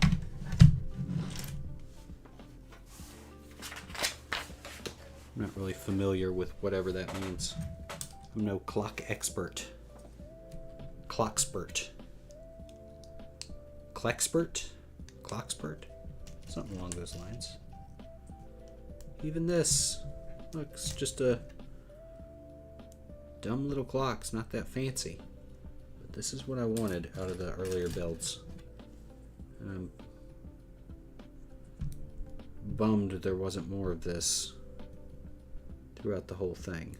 I'm not really familiar with whatever that means. I'm no clock expert. Clockspert. Clockspert? Something along those lines. Even this looks just a dumb little clock. It's not that fancy. But this is what I wanted out of the earlier builds. And I'm bummed there wasn't more of this throughout the whole thing.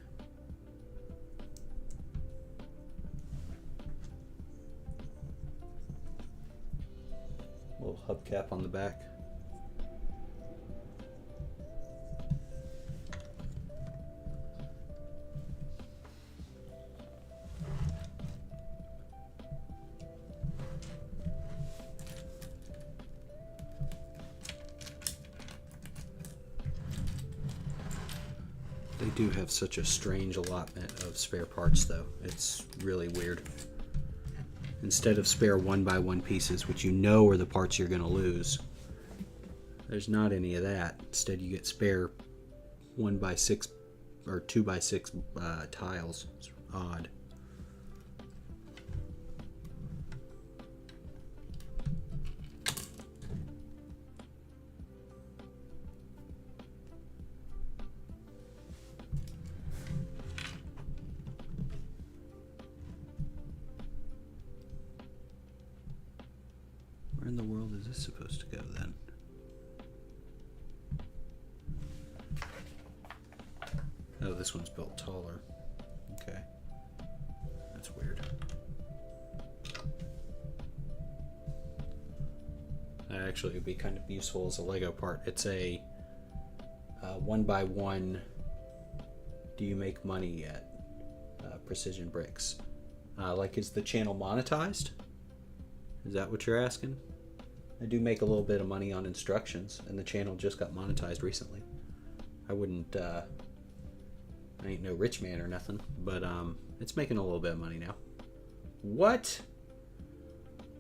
Little hubcap on the back. They do have such a strange allotment of spare parts though. It's really weird. Instead of spare 1x1 pieces, which you know are the parts you're going to lose, there's not any of that. Instead, you get spare 1x6 or 2x6 tiles. It's odd. Where in the world is this supposed to go then? Oh, this one's built taller. Okay. That's weird. that actually would be kind of useful as a Lego part. It's a 1x1 do you make money yet? Precision bricks. Like, is the channel monetized? Is that what you're asking? I do make a little bit of money on instructions, and the channel just got monetized recently. I wouldn't, I ain't no rich man or nothing, but it's making a little bit of money now. What?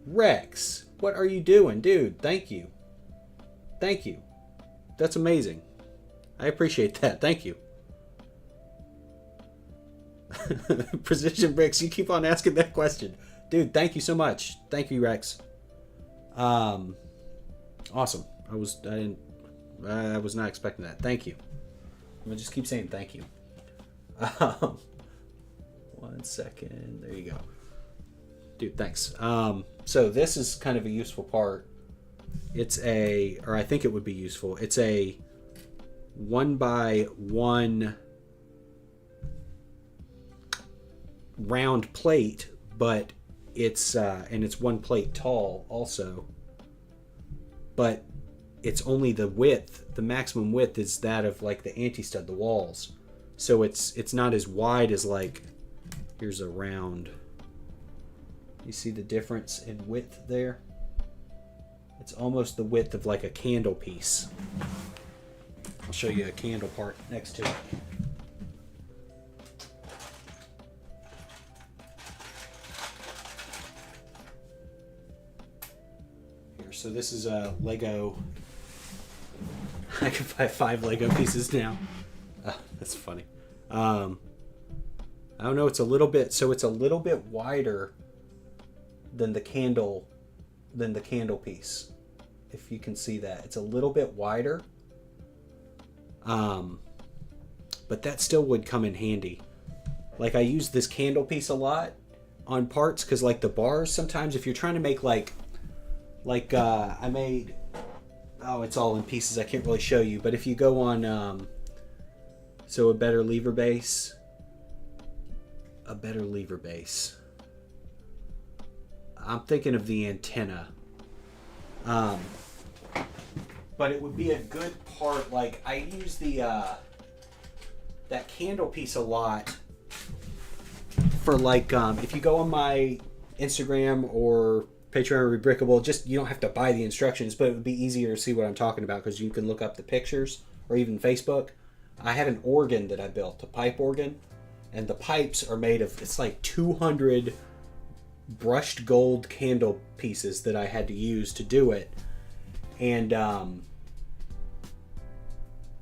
Rex, what are you doing? Dude, thank you. Thank you. That's amazing. I appreciate that. Thank you. Precision bricks, you keep on asking that question. Dude, thank you so much. Thank you, Rex. Awesome. I was not expecting that. Thank you. I'm gonna just keep saying thank you. 1 second. There you go. Dude, thanks. So this is kind of a useful part. It's or I think it would be useful. It's a 1x1 round plate, but it's and it's 1 plate tall also, but it's only the width. The maximum width is that of like the anti-stud, the walls. So it's not as wide as, like, here's a round. You see the difference in width there? It's almost the width of like a candle piece. I'll show you a candle part next to it. Here, so this is a Lego. I can buy 5 Lego pieces now. That's funny. I don't know. It's a little bit. So it's a little bit wider than the candle piece. If you can see that, it's a little bit wider. But that still would come in handy. Like, I use this candle piece a lot on parts because, like, the bars sometimes, if you're trying to make like I made. Oh, it's all in pieces. I can't really show you. But if you go on, so a better lever base. I'm thinking of the antenna. But it would be a good part. Like, I use the that candle piece a lot for, like, if you go on my Instagram or Patreon or Rebrickable, just, you don't have to buy the instructions, but it would be easier to see what I'm talking about because you can look up the pictures, or even Facebook. I had an organ that I built, a pipe organ, and the pipes are made of, it's like 200 brushed gold candle pieces that I had to use to do it. And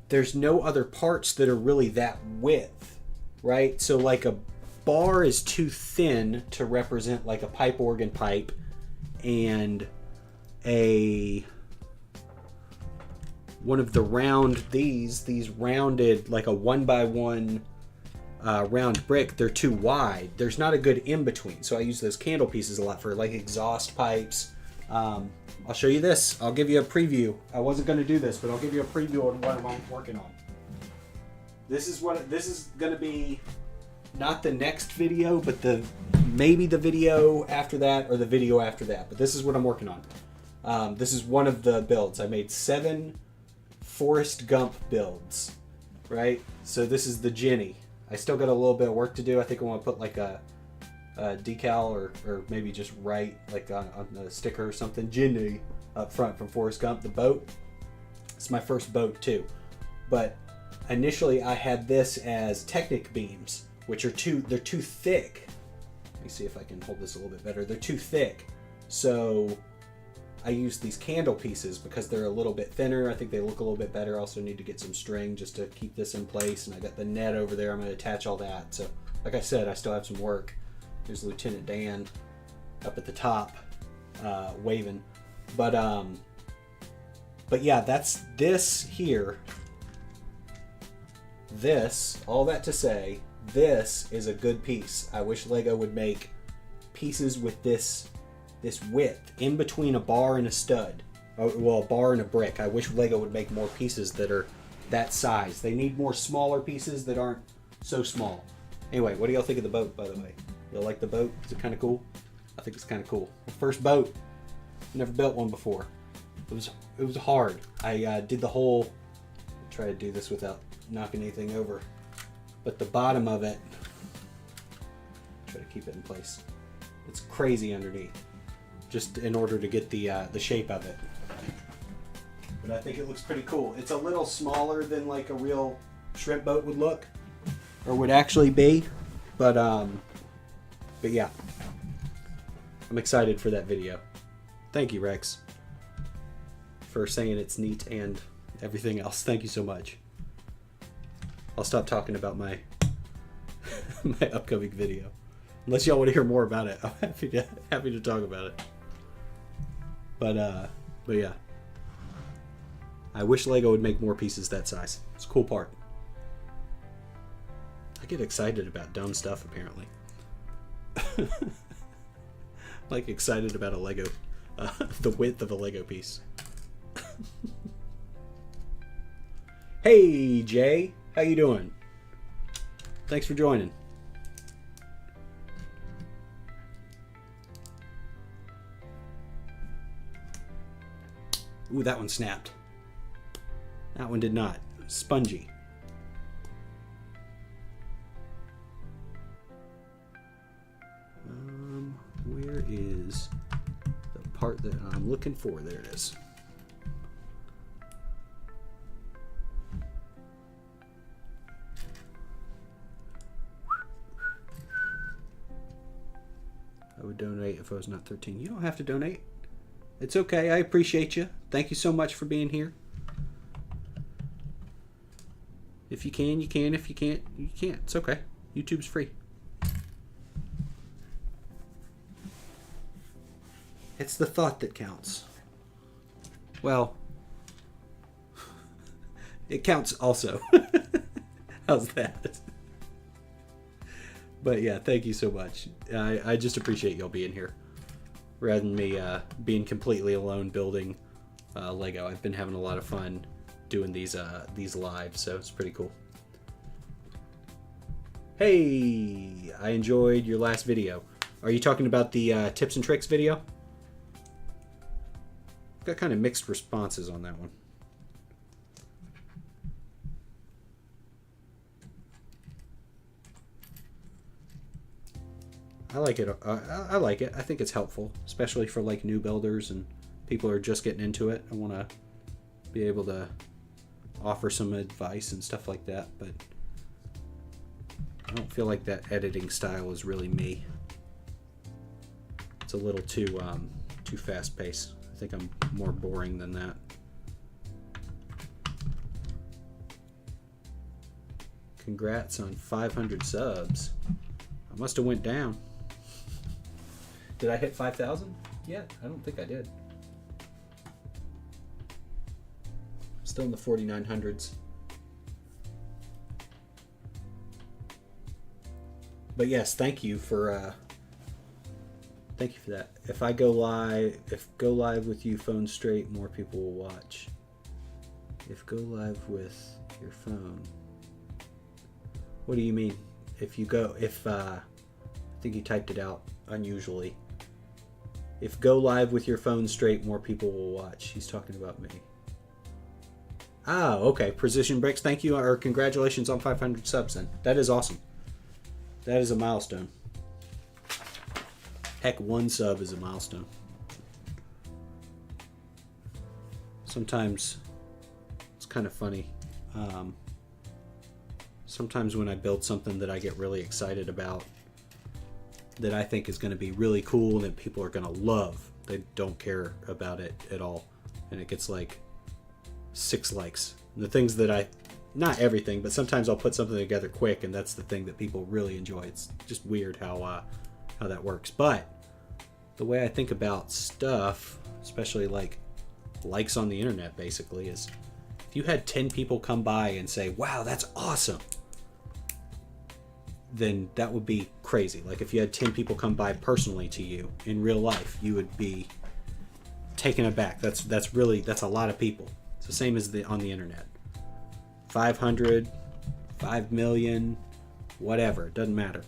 there's no other parts that are really that width, right? So, like, a bar is too thin to represent like a pipe organ pipe, and one of the round, these rounded, like a 1x1 round brick, they're too wide. There's not a good in between, so I use those candle pieces a lot for, like, exhaust pipes. I'll show you this. I'll give you a preview. I wasn't going to do this, but I'll give you a preview on what I'm working on. This is going to be not the next video, but maybe the video after that, or the video after that. But this is what I'm working on. This is one of the builds. I made 7 Forrest Gump builds, right? So this is the Jenny. I still got a little bit of work to do. I think I want to put like a decal or maybe just write like on a sticker or something, Jenny, up front from Forrest Gump, the boat. It's my first boat too. But initially I had this as Technic beams, which are they're too thick. Let me see if I can hold this a little bit better. They're too thick. So I use these candle pieces because they're a little bit thinner. I think they look a little bit better. I also need to get some string just to keep this in place. And I got the net over there. I'm going to attach all that. So, like I said, I still have some work. Here's Lieutenant Dan up at the top, waving. But yeah, that's this here. This, all that to say, this is a good piece. I wish Lego would make pieces with this width in between a bar and a stud. Well, a bar and a brick. I wish Lego would make more pieces that are that size. They need more smaller pieces that aren't so small. Anyway, what do y'all think of the boat, by the way? Y'all like the boat? Is it kind of cool? I think it's kind of cool. The first boat. Never built one before. it was hard. I did the whole, try to do this without knocking anything over, but the bottom of it, try to keep it in place. It's crazy underneath, just in order to get the shape of it. But I think it looks pretty cool. It's a little smaller than like a real shrimp boat would look, or would actually be, but yeah, I'm excited for that video. Thank you, Rex, for saying it's neat and everything else. Thank you so much. I'll stop talking about my my upcoming video. Unless y'all want to hear more about it, I'm happy to talk about it. But yeah. I wish LEGO would make more pieces that size. It's a cool part. I get excited about dumb stuff, apparently. Like excited about a LEGO, the width of a LEGO piece. Hey, Jay. How you doing? Thanks for joining. Ooh, that one snapped. That one did not. Spongy. Where is the part that I'm looking for? There it is. I would donate if I was not 13. You don't have to donate. It's okay. I appreciate you. Thank you so much for being here. If you can, you can. If you can't, you can't. It's okay. YouTube's free. It's the thought that counts. Well, it counts also. How's that? But yeah, thank you so much. I just appreciate y'all being here. Rather than me being completely alone building Lego. I've been having a lot of fun doing these live, so it's pretty cool. Hey, I enjoyed your last video. Are you talking about the tips and tricks video? Got kind of mixed responses on that one. I like it. I like it. I think it's helpful, especially for like new builders and people who are just getting into it. I want to be able to offer some advice and stuff like that, but I don't feel like that editing style is really me. It's a little too fast-paced. I think I'm more boring than that. Congrats on 500 subs. I must have went down. Did I hit 5,000? Yeah, I don't think I did. Still in the 4,900s. But yes, thank you for that. If go live with you phone straight, more people will watch. If go live with your phone. What do you mean? I think you typed it out unusually. If go live with your phone straight, more people will watch. He's talking about me. Ah, okay. Precision Bricks, thank you, or congratulations on 500 subs then. That is awesome. That is a milestone. Heck, 1 sub is a milestone. Sometimes it's kind of funny. Sometimes when I build something that I get really excited about, that I think is going to be really cool and that people are going to love, they don't care about it at all, and it gets like 6 likes. And the things that not everything, but sometimes I'll put something together quick, and that's the thing that people really enjoy. It's just weird how that works. But the way I think about stuff, especially like likes on the internet, basically, is if you had 10 people come by and say, "Wow, that's awesome," then that would be crazy. Like if you had 10 people come by personally to you in real life, you would be taken aback. That's a lot of people. It's the same as on the internet. 500, 5 million, whatever, it doesn't matter.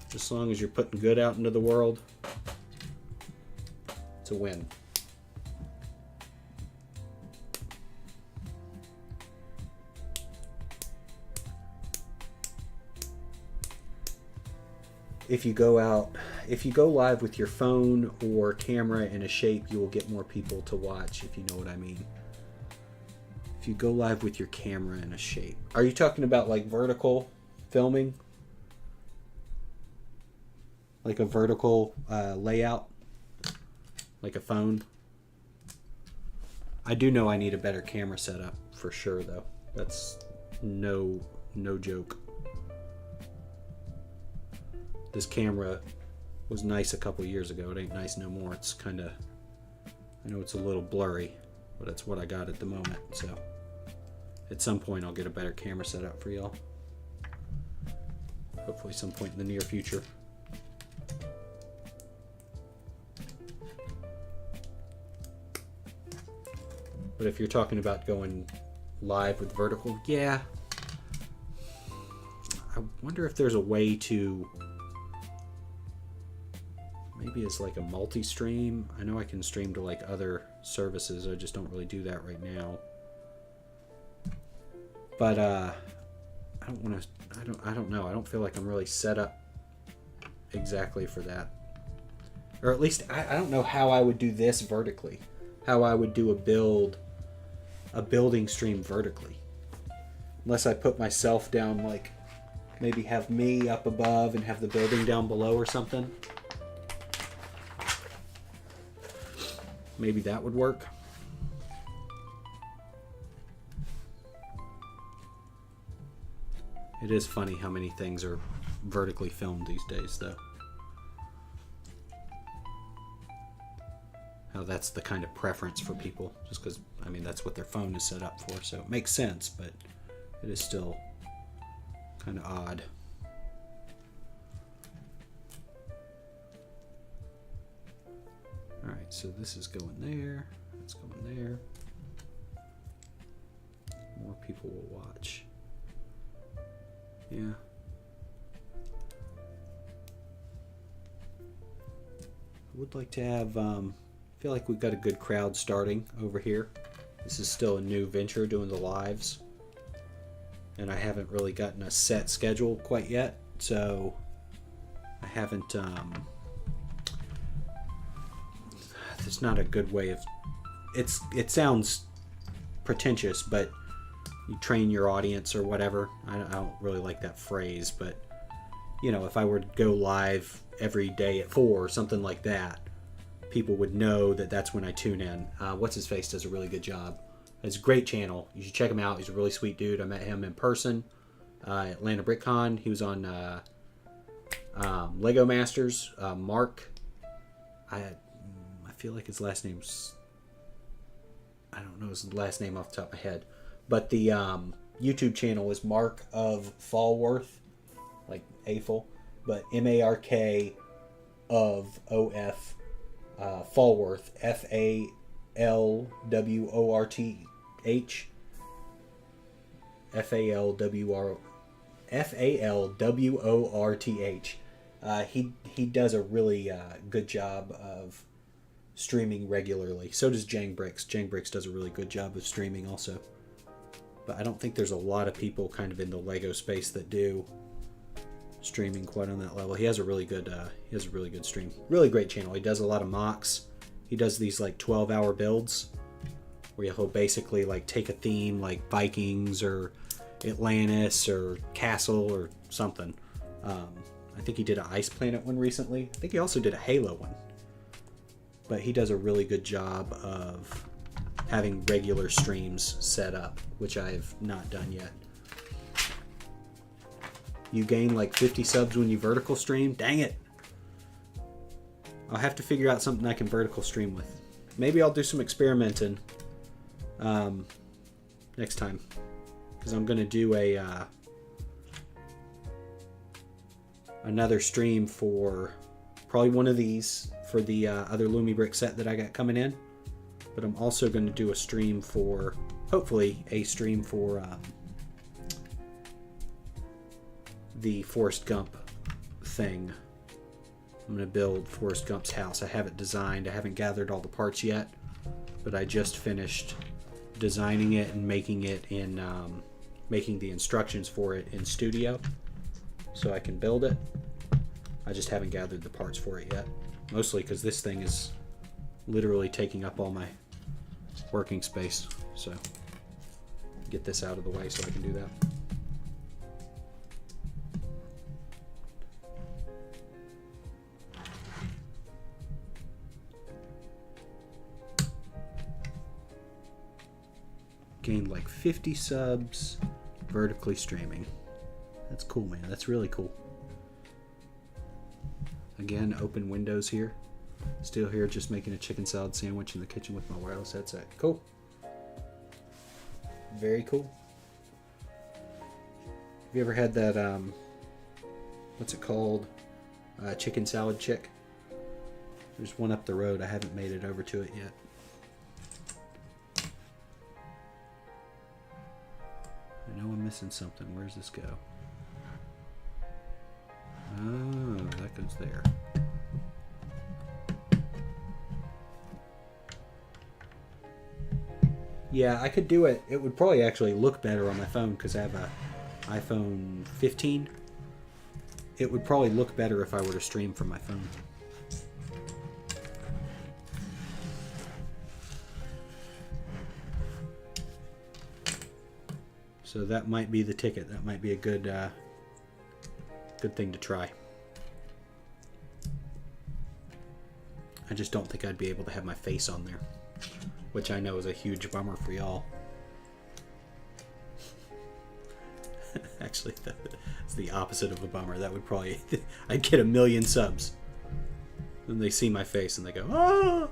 Just as long as you're putting good out into the world, it's a win. if you go live with your phone or camera in a shape, you will get more people to watch, if you know what I mean. If you go live with your camera in a shape. Are you talking about like vertical filming? Like a vertical layout? Like a phone? I do know I need a better camera setup for sure though. That's no joke. This camera was nice a couple years ago. It ain't nice no more. It's kind of, I know it's a little blurry, but that's what I got at the moment. So at some point I'll get a better camera setup for y'all. Hopefully some point in the near future. But if you're talking about going live with vertical, yeah. I wonder if there's a way to, maybe it's like a multi-stream. I know I can stream to like other services. I just don't really do that right now. But I don't want to. I don't know. I don't feel like I'm really set up exactly for that. Or at least I don't know how I would do this vertically. How I would do a building stream vertically. Unless I put myself down, like maybe have me up above and have the building down below or something. Maybe that would work. It is funny how many things are vertically filmed these days, though. How that's the kind of preference for people, just because, I mean, that's what their phone is set up for, so it makes sense, but it is still kind of odd. Alright, so this is going there, that's going there. More people will watch. Yeah. I would like to have, feel like we've got a good crowd starting over here. This is still a new venture doing the lives. And I haven't really gotten a set schedule quite yet, so I haven't, there's not a good way of, it sounds pretentious, but you train your audience or whatever. I don't really like that phrase, but you know, if I were to go live every day at 4 or something like that, people would know that that's when I tune in. What's his face does a really good job. It's a great channel. You should check him out. He's a really sweet dude. I met him in person at Atlanta BrickCon. He was on LEGO Masters. Mark, I feel like his last name's, I don't know his last name off the top of my head, but the YouTube channel is Mark of Falworth, like Afel, but M-A-R-K of O-F, Falworth, F-A-L-W-O-R-T-H, F-A-L-W-O-R-T-H. He does a really good job of streaming regularly. So does JangBricks. JangBricks does a really good job of streaming also. But I don't think there's a lot of people kind of in the Lego space that do streaming quite on that level. He has a really good stream. Really great channel. He does a lot of MOCs. He does these like 12-hour builds where he'll basically like take a theme like Vikings or Atlantis or Castle or something. I think he did an Ice Planet one recently. I think he also did a Halo one. But he does a really good job of having regular streams set up, which I have not done yet. You gain like 50 subs when you vertical stream? Dang it! I'll have to figure out something I can vertical stream with. Maybe I'll do some experimenting next time. Because I'm going to do another stream for probably one of these for the other LumiBrick set that I got coming in. But I'm also going to do a stream for, hopefully, a stream for the Forrest Gump thing. I'm going to build Forrest Gump's house. I have it designed. I haven't gathered all the parts yet, but I just finished designing it and making it in, making the instructions for it in Studio so I can build it. I just haven't gathered the parts for it yet. Mostly because this thing is literally taking up all my working space. So get this out of the way so I can do that. Gained like 50 subs vertically streaming. That's cool, man. That's really cool. Again, open windows here. Still here, just making a chicken salad sandwich in the kitchen with my wireless headset. Cool. Very cool. Have you ever had that, what's it called? Chicken salad chick? There's one up the road. I haven't made it over to it yet. I know I'm missing something. Where does this go? Oh, that goes there. Yeah, I could do it. It would probably actually look better on my phone because I have a iPhone 15. It would probably look better if I were to stream from my phone. So that might be the ticket. That might be a good good thing to try. I just don't think I'd be able to have my face on there, which I know is a huge bummer for y'all. Actually, that's the opposite of a bummer. That would probably... I'd get 1 million subs. Then they see my face and they go, "Ah!"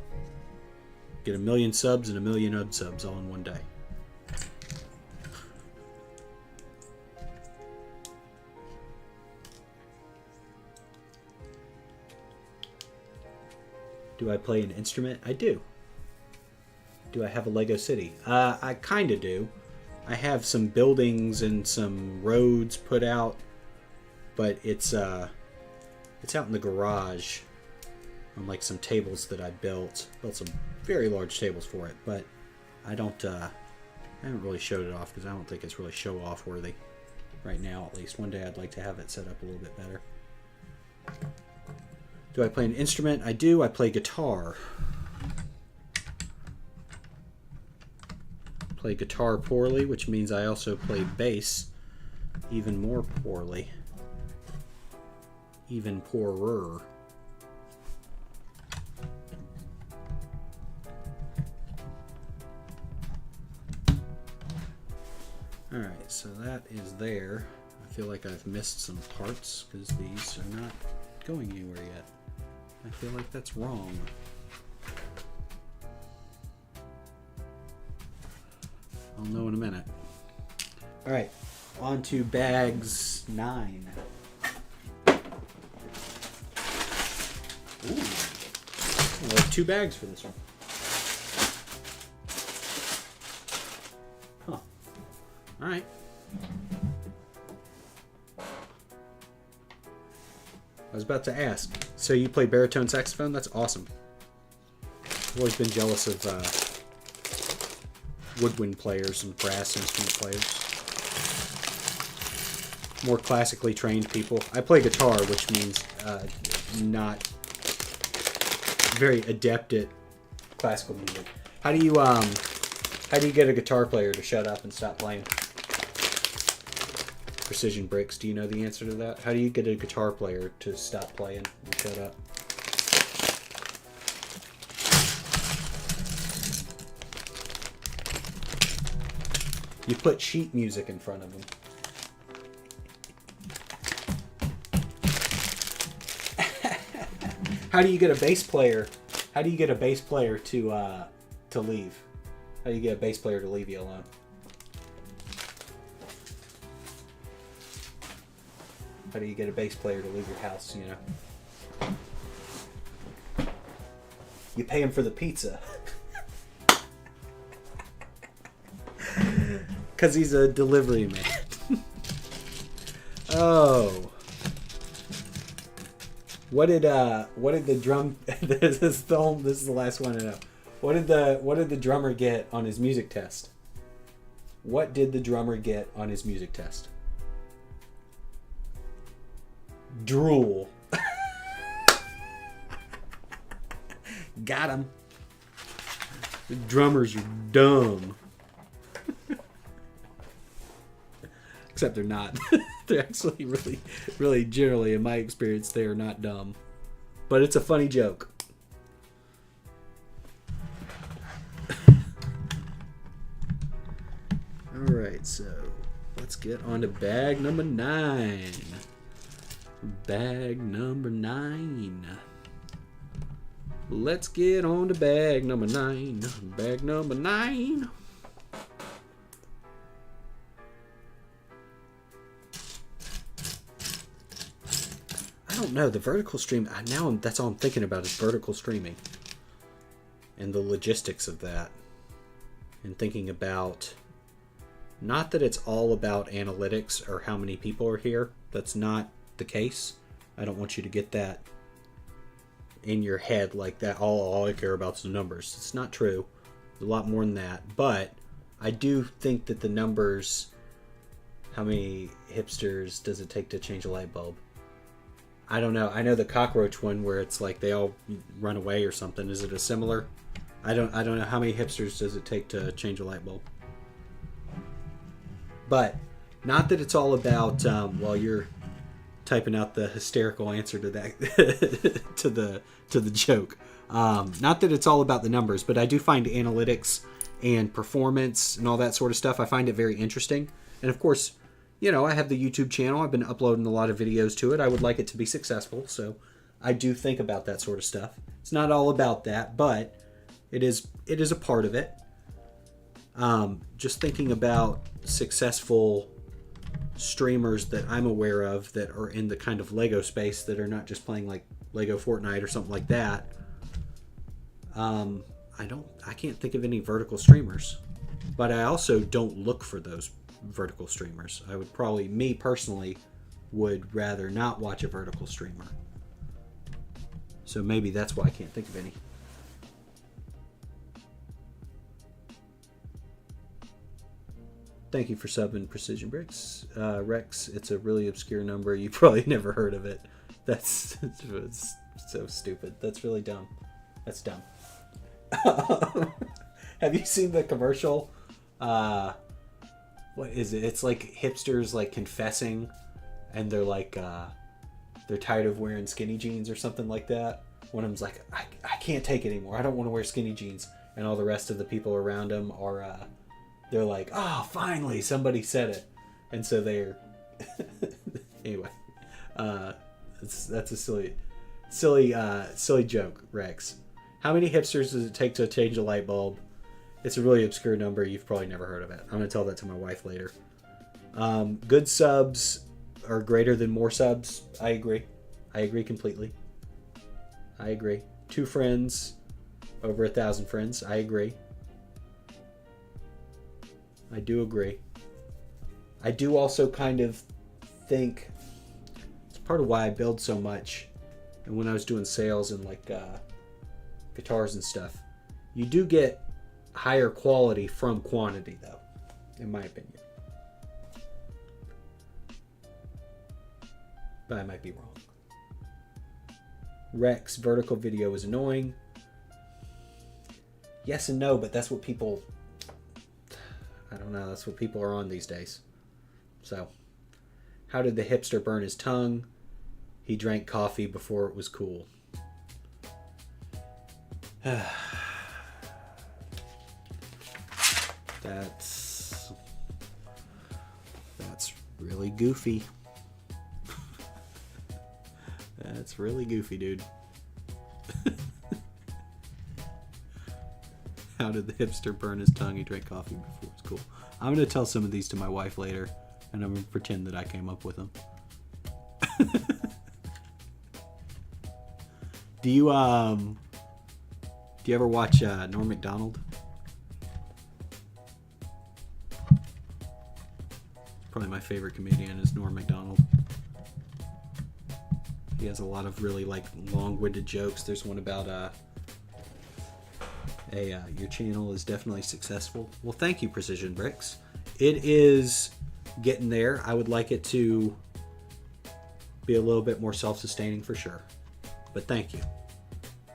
Get 1 million subs and 1 million unsubs all in one day. Do I play an instrument? I do. Do I have a Lego city? I kind of do. I have some buildings and some roads put out, but it's out in the garage on like some tables that I built. Built some very large tables for it, but I haven't really showed it off because I don't think it's really show off worthy right now. At least one day I'd like to have it set up a little bit better. Do I play an instrument? I do. I play guitar. Play guitar poorly, which means I also play bass even more poorly. Even poorer. Alright, so that is there. I feel like I've missed some parts because these are not going anywhere yet. I feel like that's wrong. I'll know in a minute. Alright, on to bags 9. Ooh. Well, 2 bags for this one. Huh. Alright. I was about to ask. So you play baritone saxophone? That's awesome. I've always been jealous of woodwind players and brass instrument players. More classically trained people. I play guitar, which means not very adept at classical music. How do you get a guitar player to shut up and stop playing? Precision Bricks, do you know the answer to that? How do you get a guitar player to stop playing and shut up? You put sheet music in front of them. How do you get a bass player? How do you get a bass player to leave? How do you get a bass player to leave you alone? How do you get a bass player to leave your house, you know? You pay him for the pizza. Because he's a delivery man. Oh. What did the drum... this is the last one to know. What did the drummer get on his music test? What did the drummer get on his music test? Drool. Got him. The drummers are dumb. Except they're not. They're actually really generally, in my experience, they are not dumb. But it's a funny joke. Alright, so let's get on to bag number 9. Bag number 9. Let's get on to bag number 9. Bag number 9. I don't know, the vertical stream, that's all I'm thinking about is vertical streaming. And the logistics of that. And thinking about, not that it's all about analytics or how many people are here. That's not the case. I don't want you to get that in your head like that. All I care about is the numbers. It's not true. There's a lot more than that. But I do think that the numbers, how many hipsters does it take to change a light bulb? I don't know. I know the cockroach one where it's like they all run away or something. Is it a similar? I don't know how many hipsters does it take to change a light bulb. But not that it's all about while you're typing out the hysterical answer to that to the joke. Not that it's all about the numbers, but I do find analytics and performance and all that sort of stuff. I find it very interesting. And of course, you know, I have the YouTube channel. I've been uploading a lot of videos to it. I would like it to be successful, so I do think about that sort of stuff. It's not all about that, but it is a part of it. Just thinking about successful streamers that I'm aware of that are in the kind of Lego space that are not just playing like Lego Fortnite or something like that. I can't think of any vertical streamers, but I also don't look for those vertical streamers. I would probably, me personally, would rather not watch a vertical streamer. So maybe that's why I can't think of any. Thank you for subbing Precision Bricks. Rex, it's a really obscure number. You probably never heard of it. It's so stupid. That's really dumb. That's dumb. Have you seen the commercial? What is it? It's like hipsters like confessing, and they're like, they're tired of wearing skinny jeans or something like that. One of them's like, I can't take it anymore. I don't want to wear skinny jeans. And all the rest of the people around him are, they're like, oh, finally, somebody said it. And so they're, anyway, that's a silly joke, Rex. How many hipsters does it take to change a light bulb? It's a really obscure number. You've probably never heard of it. I'm going to tell that to my wife later. Good subs are greater than more subs. I agree. I agree completely. I agree. 2 friends over 1,000 friends. I agree. I do agree. I do also kind of think it's part of why I build so much. And when I was doing sales and like guitars and stuff, you do get higher quality from quantity, though, in my opinion. But I might be wrong. Rex, vertical video is annoying. Yes and no, but that's what people, I don't know, that's what people are on these days. So, how did the hipster burn his tongue? He drank coffee before it was cool. That's really goofy. That's really goofy, dude. How did the hipster burn his tongue? He drank coffee before it was cool. I'm going to tell some of these to my wife later, and I'm going to pretend that I came up with them. Do you ever watch Norm Macdonald? Probably my favorite comedian is Norm Macdonald. He has a lot of really like long-winded jokes. There's one about your channel is definitely successful. Well, thank you, Precision Bricks. It is getting there. I would like it to be a little bit more self-sustaining for sure. But thank you.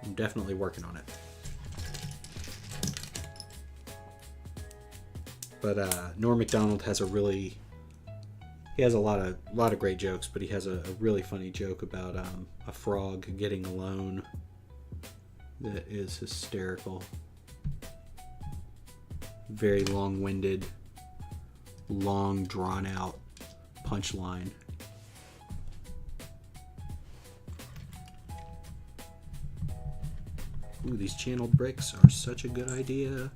I'm definitely working on it. But Norm Macdonald has he has a lot of great jokes, but he has a really funny joke about a frog getting a loan that is hysterical. Very long-winded, long drawn-out punchline. Ooh, these channeled bricks are such a good idea.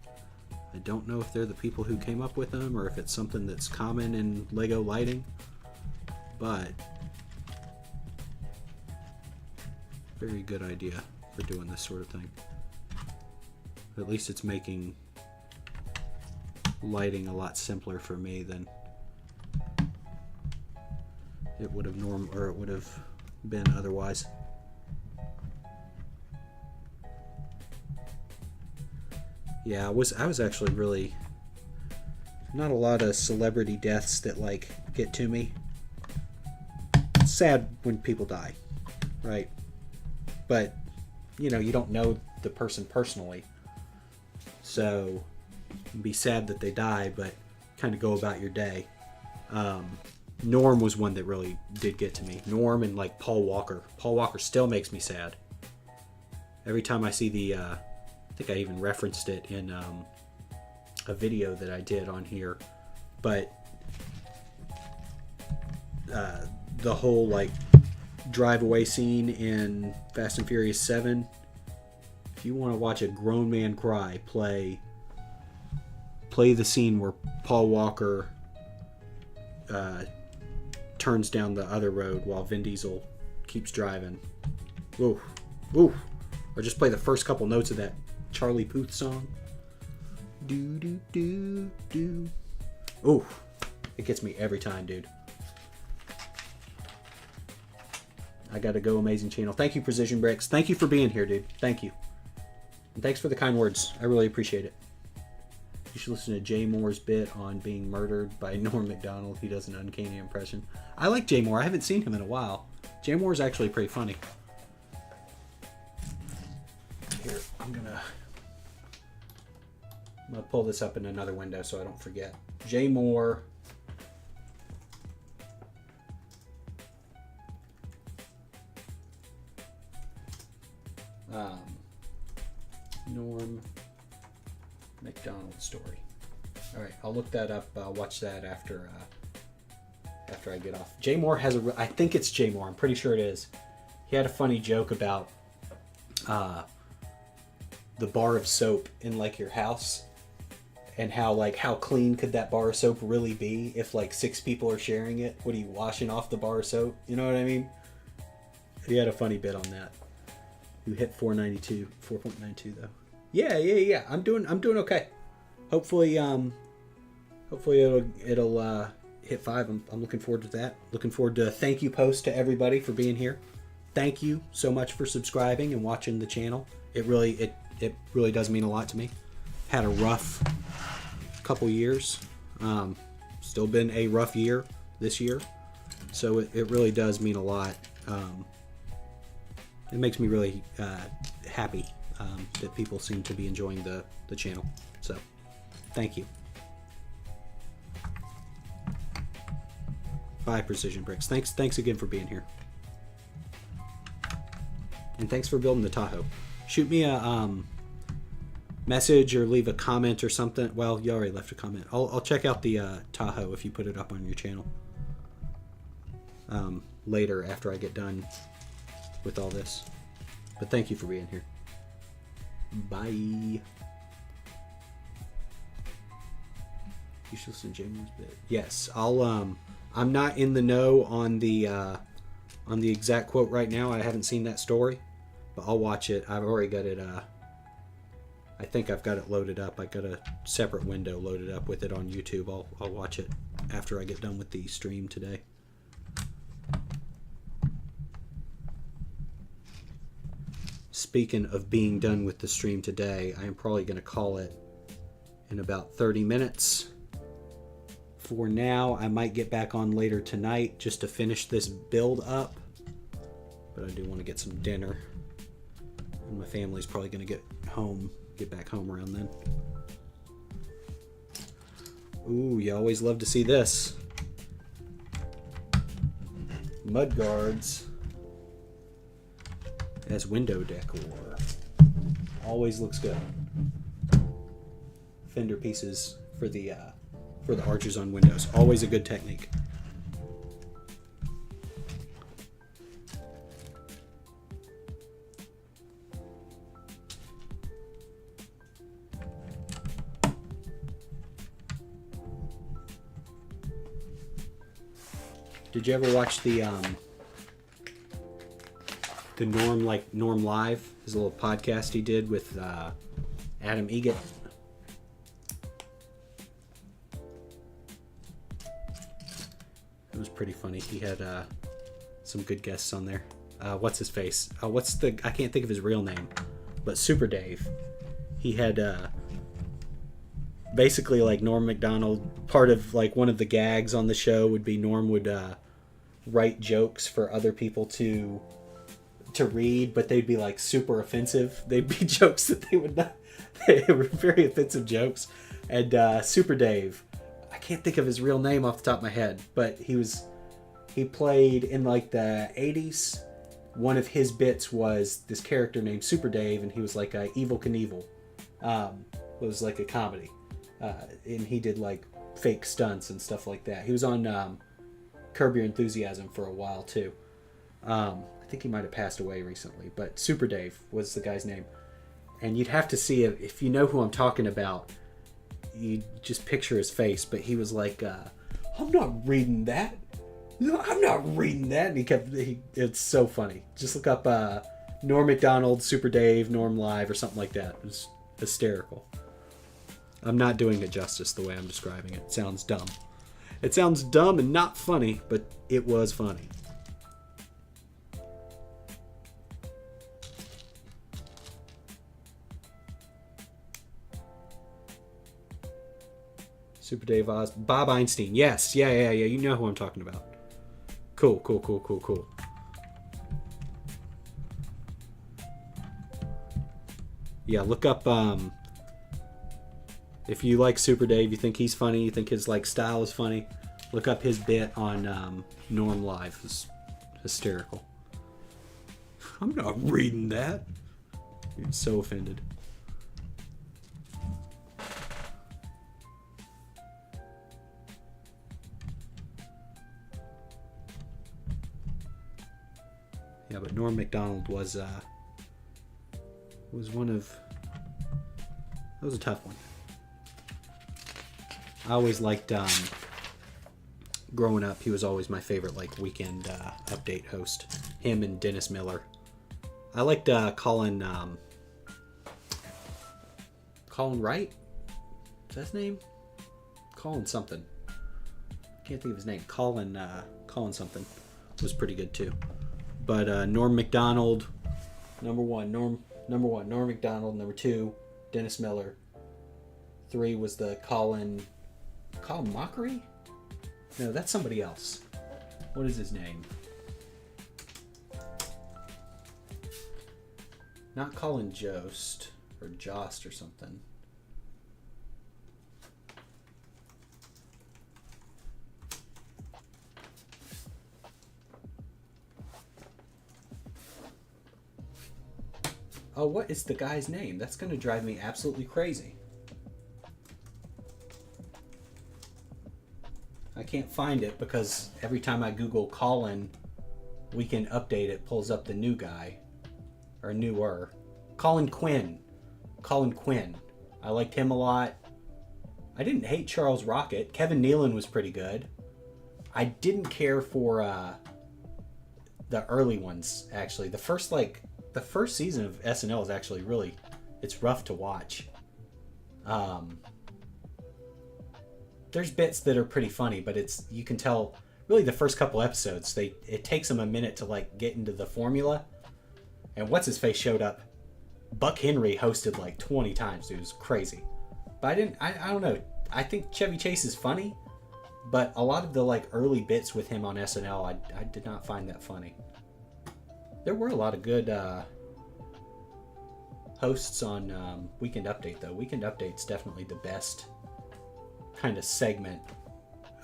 I don't know if they're the people who came up with them or if it's something that's common in LEGO lighting, but very good idea for doing this sort of thing. At least it's making lighting a lot simpler for me than it would have been otherwise. Yeah, I was actually really not a lot of celebrity deaths that like get to me. It's sad when people die, right? But you know, you don't know the person personally, so it'd be sad that they die, but kind of go about your day. Norm was one that really did get to me. Norm and like Paul Walker. Paul Walker still makes me sad. Every time I see the I think I even referenced it in a video that I did on here, but the whole like drive away scene in Fast and Furious 7, if you want to watch a grown man cry, play the scene where Paul Walker turns down the other road while Vin Diesel keeps driving. Ooh, ooh. Or just play the first couple notes of that Charlie Puth song. Do do do do. Ooh, it gets me every time, dude. I gotta go, amazing channel. Thank you, Precision Bricks. Thank you for being here, dude. Thank you. And thanks for the kind words. I really appreciate it. You should listen to Jay Moore's bit on being murdered by Norm Macdonald. He does an uncanny impression. I like Jay Moore. I haven't seen him in a while. Jay Moore is actually pretty funny. Here, I'm gonna pull this up in another window so I don't forget. Jay Moore. Norm Macdonald story. All right, I'll look that up. Watch that after I get off. Jay Moore has I think it's Jay Moore. I'm pretty sure it is. He had a funny joke about the bar of soap in like your house, and how clean could that bar of soap really be if like 6 people are sharing it? What are you washing off the bar of soap? You know what I mean? He had a funny bit on that. You hit 4.92 though. Yeah. I'm doing okay. Hopefully it'll hit 5. I'm looking forward to that. Looking forward to a thank you post to everybody for being here. Thank you so much for subscribing and watching the channel. It really does mean a lot to me. Had a rough couple years. Still been a rough year this year. So it really does mean a lot. It makes me really happy that people seem to be enjoying the channel. So, thank you. Bye, Precision Bricks. Thanks again for being here. And thanks for building the Tahoe. Shoot me a message or leave a comment or something. Well, you already left a comment. I'll check out the Tahoe if you put it up on your channel later after I get done with all this. But thank you for being here. Bye. You should listen to Jamie's bit. Yes, I'm not in the know on the exact quote right now. I haven't seen that story, but I'll watch it. I've already got it. I think I've got it loaded up. I got a separate window loaded up with it on YouTube. I'll watch it after I get done with the stream today. Speaking of being done with the stream today, I am probably going to call it in about 30 minutes. For now, I might get back on later tonight just to finish this build up. But I do want to get some dinner. And my family's probably going to get back home around then. Ooh, you always love to see this. Mud guards as window decor. Always looks good. Fender pieces for the arches on windows. Always a good technique. Did you ever watch the Norm Live, his little podcast he did with Adam Egget? It was pretty funny. He had some good guests on there. What's his face? I can't think of his real name, but Super Dave. He had basically like Norm Macdonald. Part of like one of the gags on the show would be Norm would write jokes for other people to read, but they'd be like super offensive. They'd be jokes that they would not. They were very offensive jokes. And Super Dave, I can't think of his real name off the top of my head, but he played in like the 80s. One of his bits was this character named Super Dave, and he was like a Evel Knievel. It was like a comedy, and he did like fake stunts and stuff like that. He was on Curb Your Enthusiasm for a while too. I think he might have passed away recently, but Super Dave was the guy's name. And you'd have to see it if you know who I'm talking about. You just picture his face, but he was like, "I'm not reading that. No, I'm not reading that." And it's so funny. Just look up Norm Macdonald, Super Dave, Norm Live, or something like that. It was hysterical. I'm not doing it justice the way I'm describing it. It sounds dumb. It sounds dumb and not funny, but it was funny. Super Dave Oz. Bob Einstein. Yes. Yeah. You know who I'm talking about. Cool. Yeah, look up, if you like Super Dave, you think he's funny, you think his like style is funny, look up his bit on Norm Live. It's hysterical. I'm not reading that. You're so offended. Yeah, but Norm Macdonald was one of... That was a tough one. I always liked... growing up, he was always my favorite like weekend update host. Him and Dennis Miller. I liked Colin Wright? Is that his name? Colin something. Can't think of his name. Colin something was pretty good too. But Norm Macdonald, number one. Norm Macdonald. Number two, Dennis Miller. 3 was the Colin Mockery? No, that's somebody else. What is his name? Not Colin Jost or Jost or something. Oh, what is the guy's name? That's going to drive me absolutely crazy. I can't find it because every time I Google Colin Weekend Update, it pulls up the new guy. Or newer. Colin Quinn. I liked him a lot. I didn't hate Charles Rocket. Kevin Nealon was pretty good. I didn't care for the early ones, actually. The first season of SNL is actually really, it's rough to watch. There's bits that are pretty funny, but you can tell really the first couple episodes, it takes them a minute to like get into the formula. And what's his face showed up. Buck Henry hosted like 20 times. Dude, it was crazy. But I don't know. I think Chevy Chase is funny, but a lot of the like early bits with him on SNL, I did not find that funny. There were a lot of good hosts on Weekend Update, though. Weekend Update's definitely the best kind of segment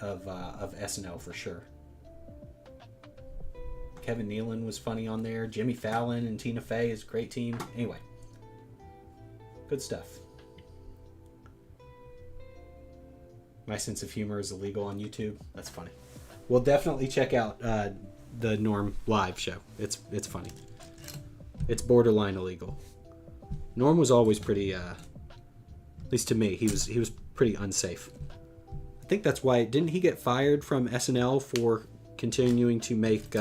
of SNL for sure. Kevin Nealon was funny on there. Jimmy Fallon and Tina Fey is a great team. Anyway, good stuff. My sense of humor is illegal on YouTube. That's funny. We'll definitely check out the Norm live show. It's funny. It's borderline illegal. Norm was always pretty, at least to me, he was pretty unsafe. I think that's why, didn't he get fired from SNL for continuing to make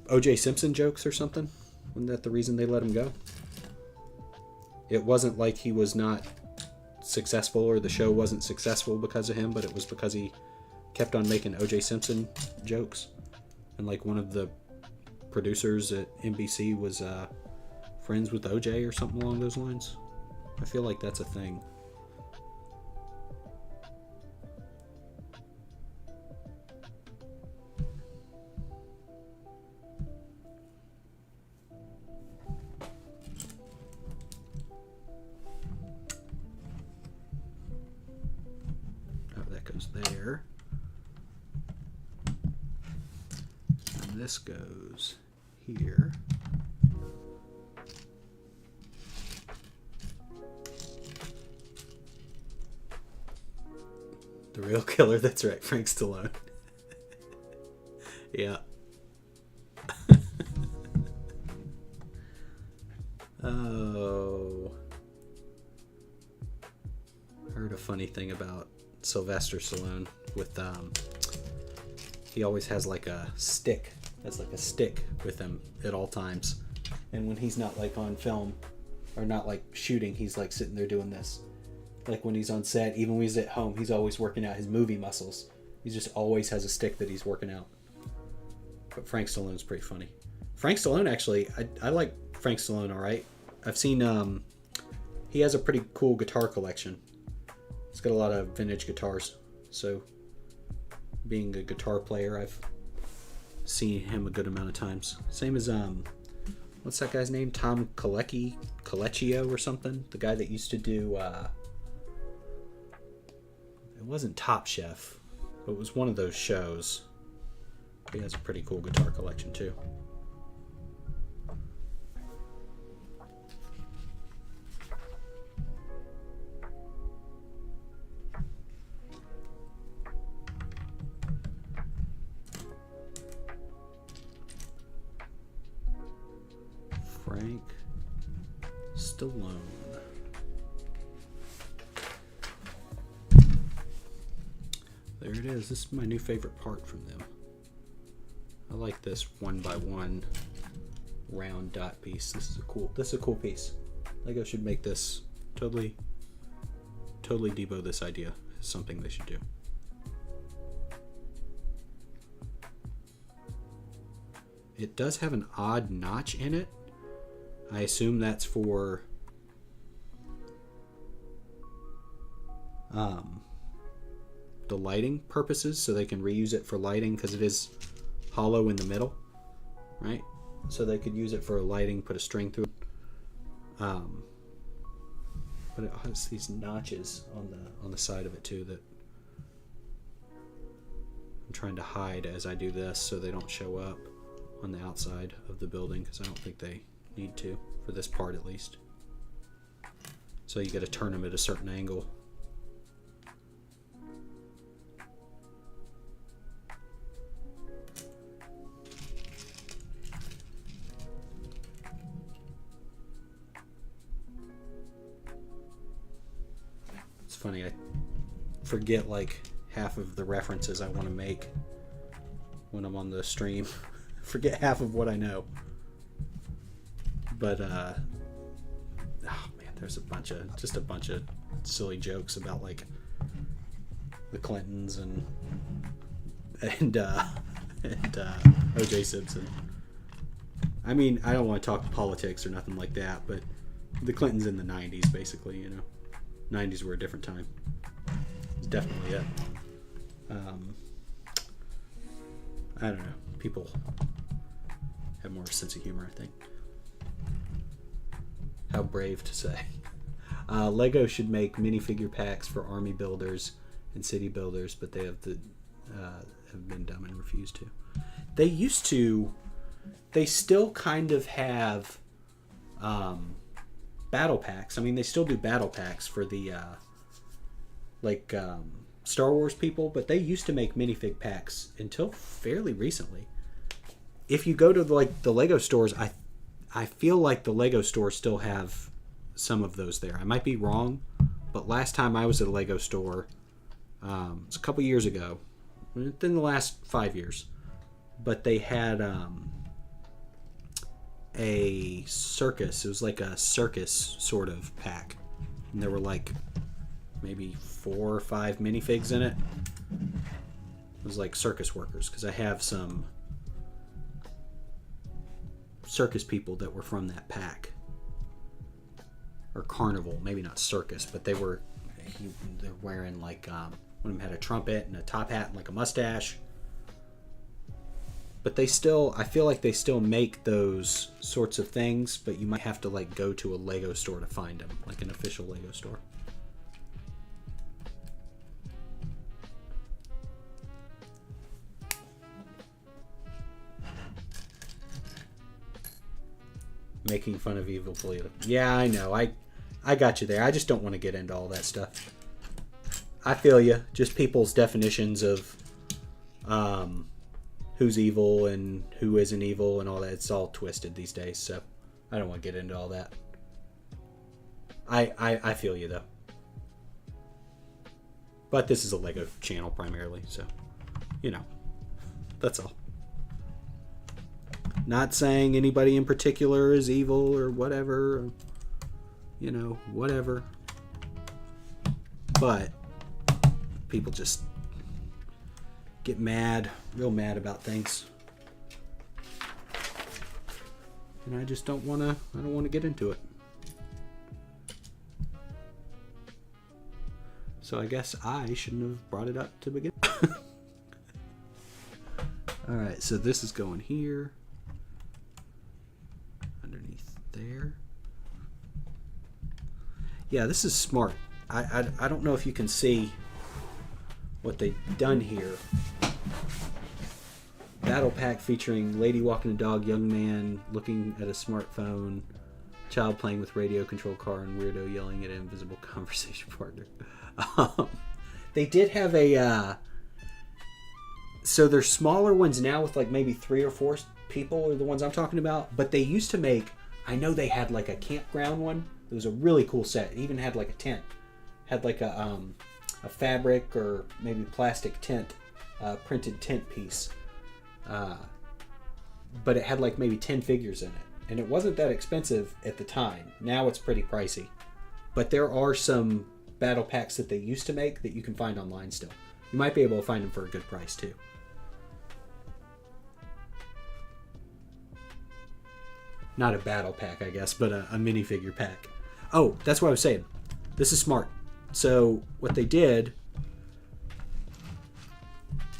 O.J. Simpson jokes or something? Wasn't that the reason they let him go? It wasn't like he was not successful or the show wasn't successful because of him, but it was because he kept on making O.J. Simpson jokes. And like one of the producers at NBC was friends with O.J. or something along those lines. I feel like that's a thing. There. And this goes here. The real killer, that's right, Frank Stallone. Yeah. Oh. Heard a funny thing about Sylvester Stallone with he always has like a stick. That's like a stick with him at all times. And when he's not like on film or not like shooting, he's like sitting there doing this. Like when he's on set, even when he's at home, he's always working out his movie muscles. He just always has a stick that he's working out. But Frank Stallone's pretty funny. Frank Stallone, actually, I like Frank Stallone all right. I've seen he has a pretty cool guitar collection. He's got a lot of vintage guitars, so being a guitar player, I've seen him a good amount of times. Same as what's that guy's name? Tom Colecchio or something? The guy that used to do it wasn't Top Chef, but it was one of those shows. He has a pretty cool guitar collection too. Frank Stallone. There it is. This is my new favorite part from them. I like this 1x1 round dot piece. This is a cool piece. LEGO should make this totally debo this idea. It's something they should do. It does have an odd notch in it. I assume that's for the lighting purposes, so they can reuse it for lighting because it is hollow in the middle, right? So they could use it for lighting, put a string through it. But it has these notches on the side of it too that I'm trying to hide as I do this so they don't show up on the outside of the building, because I don't think they need to for this part at least. So you got to turn them at a certain angle. It's funny, I forget like half of the references I want to make when I'm on the stream. Forget half of what I know. But oh man, there's a bunch of silly jokes about like the Clintons and O.J. Simpson. I mean, I don't want to talk politics or nothing like that, but the Clintons in the 90s, basically, you know. 90s were a different time. It's definitely it. I don't know. People have more sense of humor, I think. How brave to say. Lego should make minifigure packs for army builders and city builders, but they have been dumb and refused to. They used to. They still kind of have battle packs. I mean, they still do battle packs for the Star Wars people, but they used to make minifig packs until fairly recently. If you go to the Lego stores, I feel like the Lego stores still have some of those there. I might be wrong, but last time I was at a Lego store, it was a couple years ago, within the last 5 years, but they had a circus. It was like a circus sort of pack, and there were like maybe 4 or 5 minifigs in it. It was like circus workers, because I have some circus people that were from that pack, or carnival, maybe not circus, but they're wearing like one of them had a trumpet and a top hat and like a mustache. But I feel like they still make those sorts of things, but you might have to like go to a Lego store to find them, like an official Lego store. Making fun of evil political. Yeah, I know. I got you there. I just don't want to get into all that stuff. I feel you. Just people's definitions of who's evil and who isn't evil and all that. It's all twisted these days, so I don't want to get into all that. I feel you, though. But this is a Lego channel primarily, so, that's all. Not saying anybody in particular is evil or whatever, whatever. But people just get mad, real mad about things. And I just don't want to get into it. So I guess I shouldn't have brought it up to begin. All right, so this is going here. Underneath there. Yeah, this is smart. I don't know if you can see what they've done here. Battle pack featuring lady walking a dog, young man looking at a smartphone, child playing with radio control car, and weirdo yelling at an invisible conversation partner. They did have a so there's smaller ones now with like maybe 3 or 4 people are the ones I'm talking about, but they used to make, I know they had like a campground one. It was a really cool set. It even had like a tent. Had like a fabric or maybe plastic tent, printed tent piece. But it had like maybe 10 figures in it. And it wasn't that expensive at the time. Now it's pretty pricey. But there are some battle packs that they used to make that you can find online still. You might be able to find them for a good price too. Not a battle pack, I guess, but a minifigure pack. Oh, that's what I was saying. This is smart. So what they did...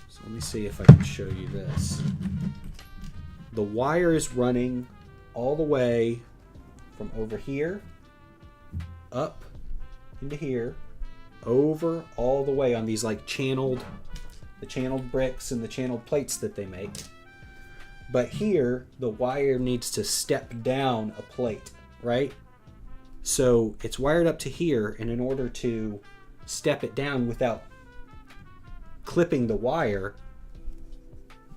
So let me see if I can show you this. The wire is running all the way from over here, up into here, over all the way on these like channeled bricks and the channeled plates that they make. But here, the wire needs to step down a plate, right? So it's wired up to here, and in order to step it down without clipping the wire,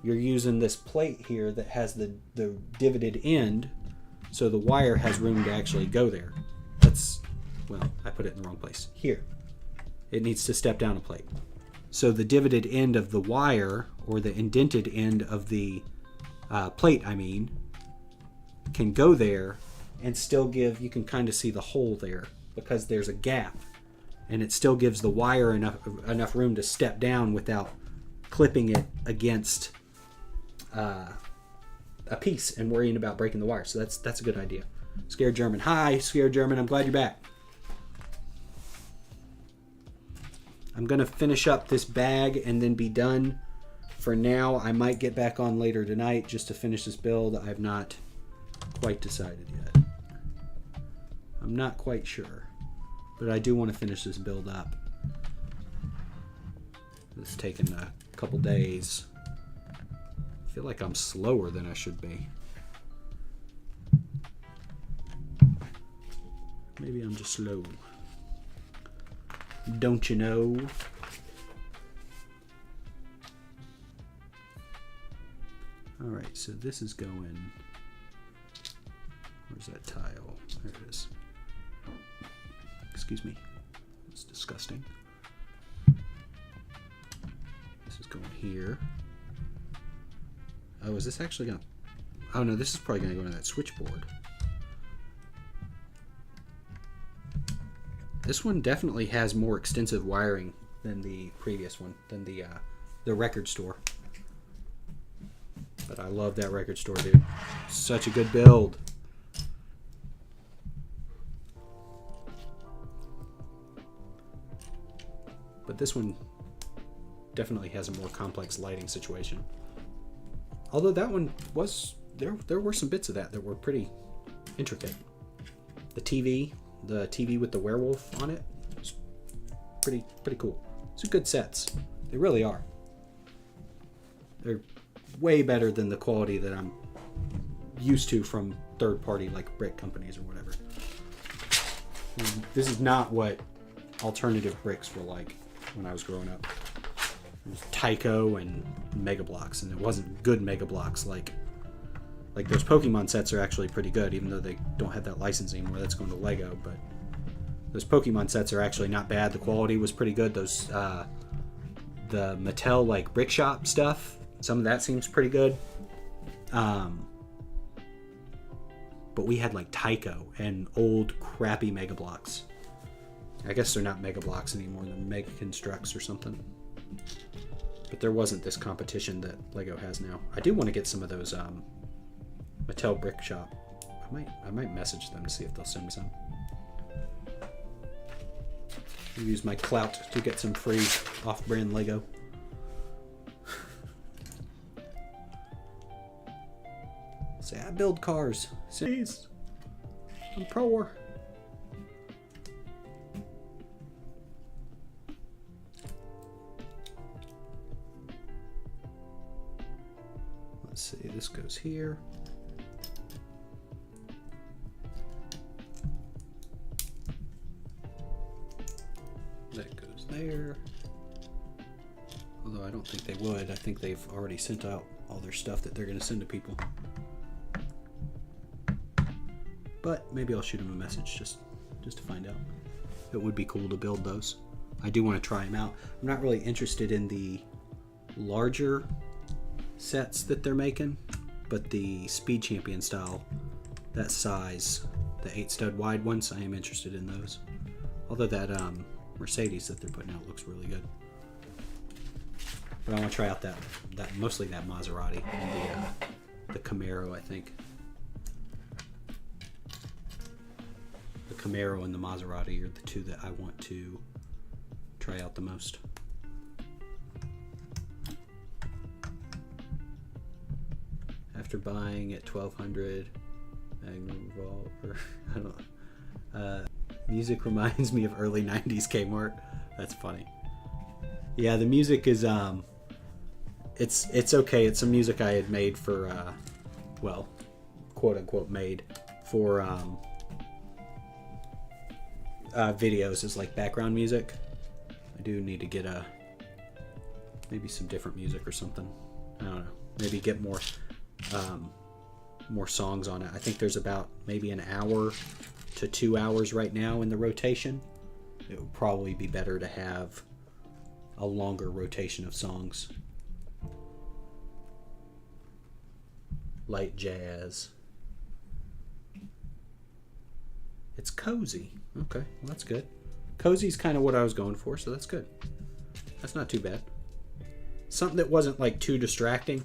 you're using this plate here that has the divoted end, so the wire has room to actually go there. Well, I put it in the wrong place. Here. It needs to step down a plate. So the divoted end of the wire, or the indented end of the plate, can go there and still give, you can kind of see the hole there because there's a gap, and it still gives the wire enough room to step down without clipping it against a piece and worrying about breaking the wire. So that's a good idea. Scared German. Hi, Scared German. I'm glad you're back. I'm going to finish up this bag and then be done. For now, I might get back on later tonight just to finish this build. I've not quite decided yet. I'm not quite sure. But I do want to finish this build up. It's taken a couple days. I feel like I'm slower than I should be. Maybe I'm just slow. Don't you know? Alright, so this is going... Where's that tile? There it is. Excuse me. It's disgusting. This is going here. Oh, is this actually gonna... Oh no, this is probably gonna go into that switchboard. This one definitely has more extensive wiring than the previous one, than the record store. But I love that record store, dude. Such a good build. But this one definitely has a more complex lighting situation. Although that one was, there were some bits of that were pretty intricate. The TV with the werewolf on it, was pretty cool. Some good sets. They really are. They're way better than the quality that I'm used to from third-party like brick companies or whatever. And this is not what alternative bricks were like when I was growing up. It was Tyco and Mega Bloks, and it wasn't good Mega Bloks like those Pokemon sets are actually pretty good, even though they don't have that licensing anymore. That's going to Lego, but those Pokemon sets are actually not bad. The quality was pretty good. Those the Mattel like brick shop stuff, some of that seems pretty good. But we had like Tyco and old crappy Mega Bloks. I guess they're not Mega Bloks anymore. They're Mega Constructs or something. But there wasn't this competition that Lego has now. I do want to get some of those Mattel brick shop. I might message them to see if they'll send me some. I'll use my clout to get some free off-brand Lego. Say I build cars. Please. I'm poor. Let's see, this goes here. That goes there. Although I don't think they would. I think they've already sent out all their stuff that they're going to send to people. But maybe I'll shoot them a message just to find out. It would be cool to build those. I do want to try them out. I'm not really interested in the larger sets that they're making, but the Speed Champion style, that size, the 8-stud wide ones, I am interested in those. Although that Mercedes that they're putting out looks really good. But I want to try out that mostly that Maserati and the Camaro, I think. The Camaro and the Maserati are the two that I want to try out the most. After buying at 1200 Magnum Revolver, I don't know. Music reminds me of early 90s Kmart. That's funny. Yeah, the music is it's okay. It's some music I had made for well, quote unquote made for videos as like background music. I do need to get maybe some different music or something. I don't know. Maybe get more songs on it. I think there's about maybe an hour to 2 hours right now in the rotation. It would probably be better to have a longer rotation of songs. Light jazz. It's cozy. Okay, well that's good. Cozy's kind of what I was going for, so that's good. That's not too bad. Something that wasn't like too distracting.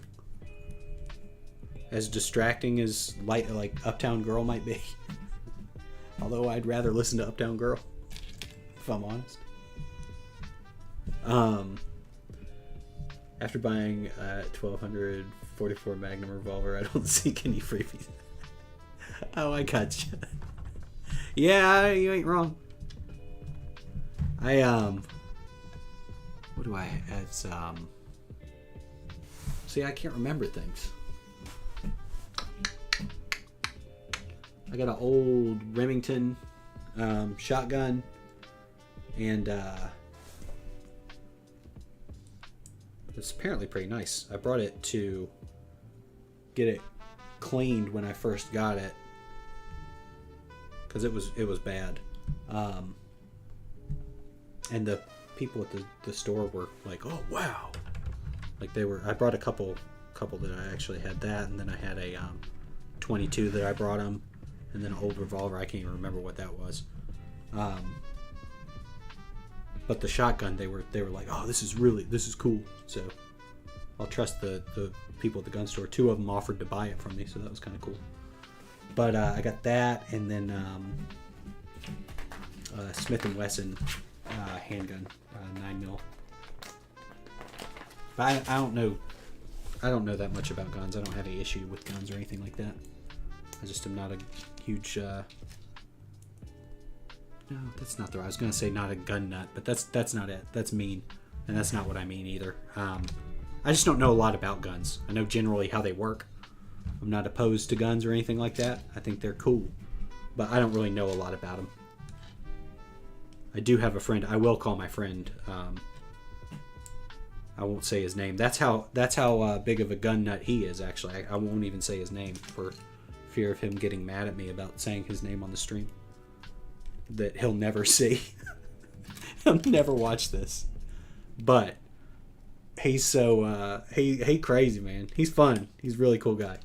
As distracting as like Uptown Girl might be. Although I'd rather listen to Uptown Girl, if I'm honest. After buying a 1244 Magnum Revolver, I don't seek any freebies. Oh, I gotcha. Yeah, you ain't wrong. What do I? It's See, I can't remember things. I got an old Remington shotgun, and it's apparently pretty nice. I brought it to get it cleaned when I first got it because it was bad, and the people at the store were like, "Oh wow!" Like they were. I brought a couple that I actually had that, and then I had a 22 that I brought them, and then an old revolver. I can't even remember what that was. But the shotgun, they were like, "Oh, this is cool." So I'll trust the people at the gun store. 2 of them offered to buy it from me, so that was kind of cool. But I got that, and then Smith & Wesson handgun, 9mm. But I don't know that much about guns. I don't have any issue with guns or anything like that. I just am not a huge. No, that's not the right. I was gonna say not a gun nut, but that's not it. That's mean, and that's not what I mean either. I just don't know a lot about guns. I know generally how they work. I'm not opposed to guns or anything like that. I think they're cool, but I don't really know a lot about them. I do have a friend. I will call my friend. I won't say his name. That's how big of a gun nut he is. Actually, I won't even say his name for fear of him getting mad at me about saying his name on the stream. That he'll never see. He'll never watch this. But he's so he crazy, man. He's fun. He's a really cool guy.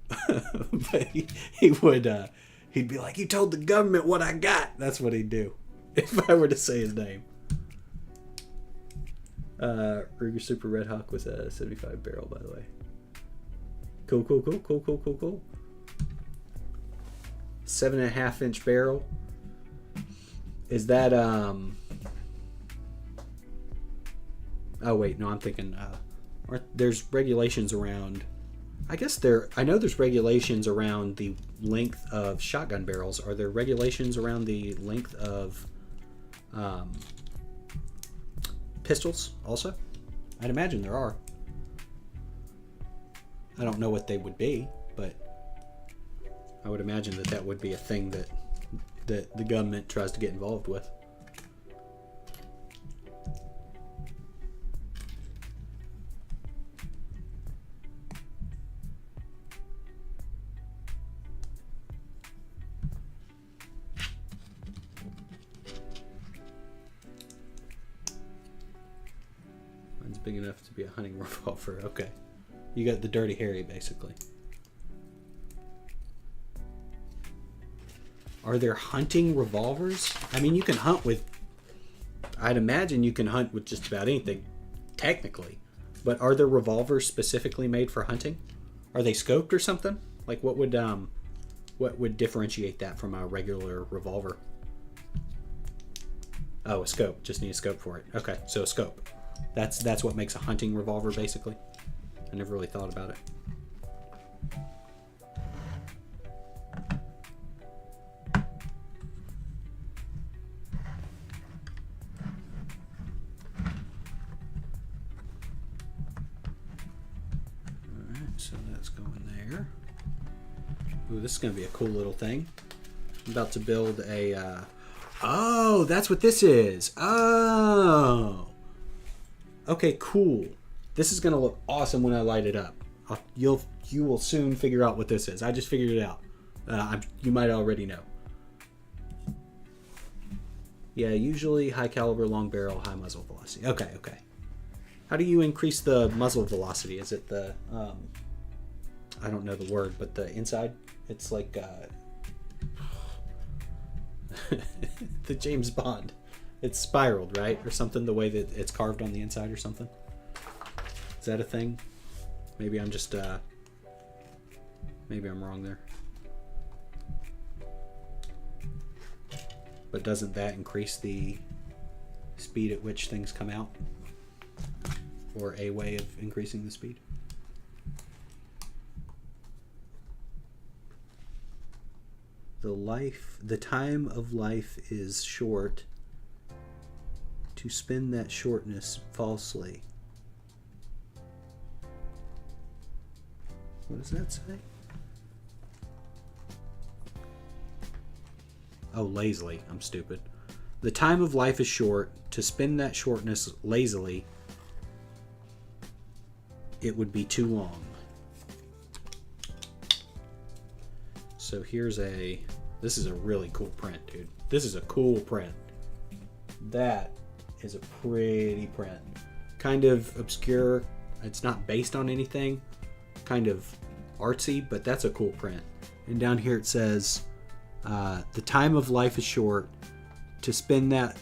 But he would he'd be like, "You told the government what I got." That's what he'd do if I were to say his name. Ruger Super Red Hawk was a 75 barrel, by the way. Cool. 7.5 inch barrel. Is that oh wait, no, I'm thinking there's regulations around. I know there's regulations around the length of shotgun barrels. Are there regulations around the length of pistols also? I'd imagine there are. I don't know what they would be, but I would imagine that would be a thing that the government tries to get involved with. Mine's big enough to be a hunting revolver. Okay. You got the Dirty Harry, basically. Are there hunting revolvers? I mean, you can hunt with... I'd imagine you can hunt with just about anything, technically. But are there revolvers specifically made for hunting? Are they scoped or something? Like, what would differentiate that from a regular revolver? Oh, a scope. Just need a scope for it. Okay, so a scope. That's what makes a hunting revolver, basically. I never really thought about it. So that's going there. Ooh, this is going to be a cool little thing. I'm about to build a... Oh, that's what this is. Oh. Okay, cool. This is going to look awesome when I light it up. You will soon figure out what this is. I just figured it out. You might already know. Yeah, usually high caliber, long barrel, high muzzle velocity. Okay. How do you increase the muzzle velocity? Is it the... I don't know the word, but the inside, it's like the James Bond. It's spiraled, right? Or something, the way that it's carved on the inside or something. Is that a thing? Maybe I'm just, maybe I'm wrong there. But doesn't that increase the speed at which things come out? Or a way of increasing the speed? The time of life is short. To spin that shortness falsely. What does that say? Oh, lazily. I'm stupid. The time of life is short. To spin that shortness lazily, it would be too long. So here's this is a really cool print, dude. This is a cool print. That is a pretty print. Kind of obscure. It's not based on anything. Kind of artsy, but that's a cool print. And down here it says, the time of life is short. To spin that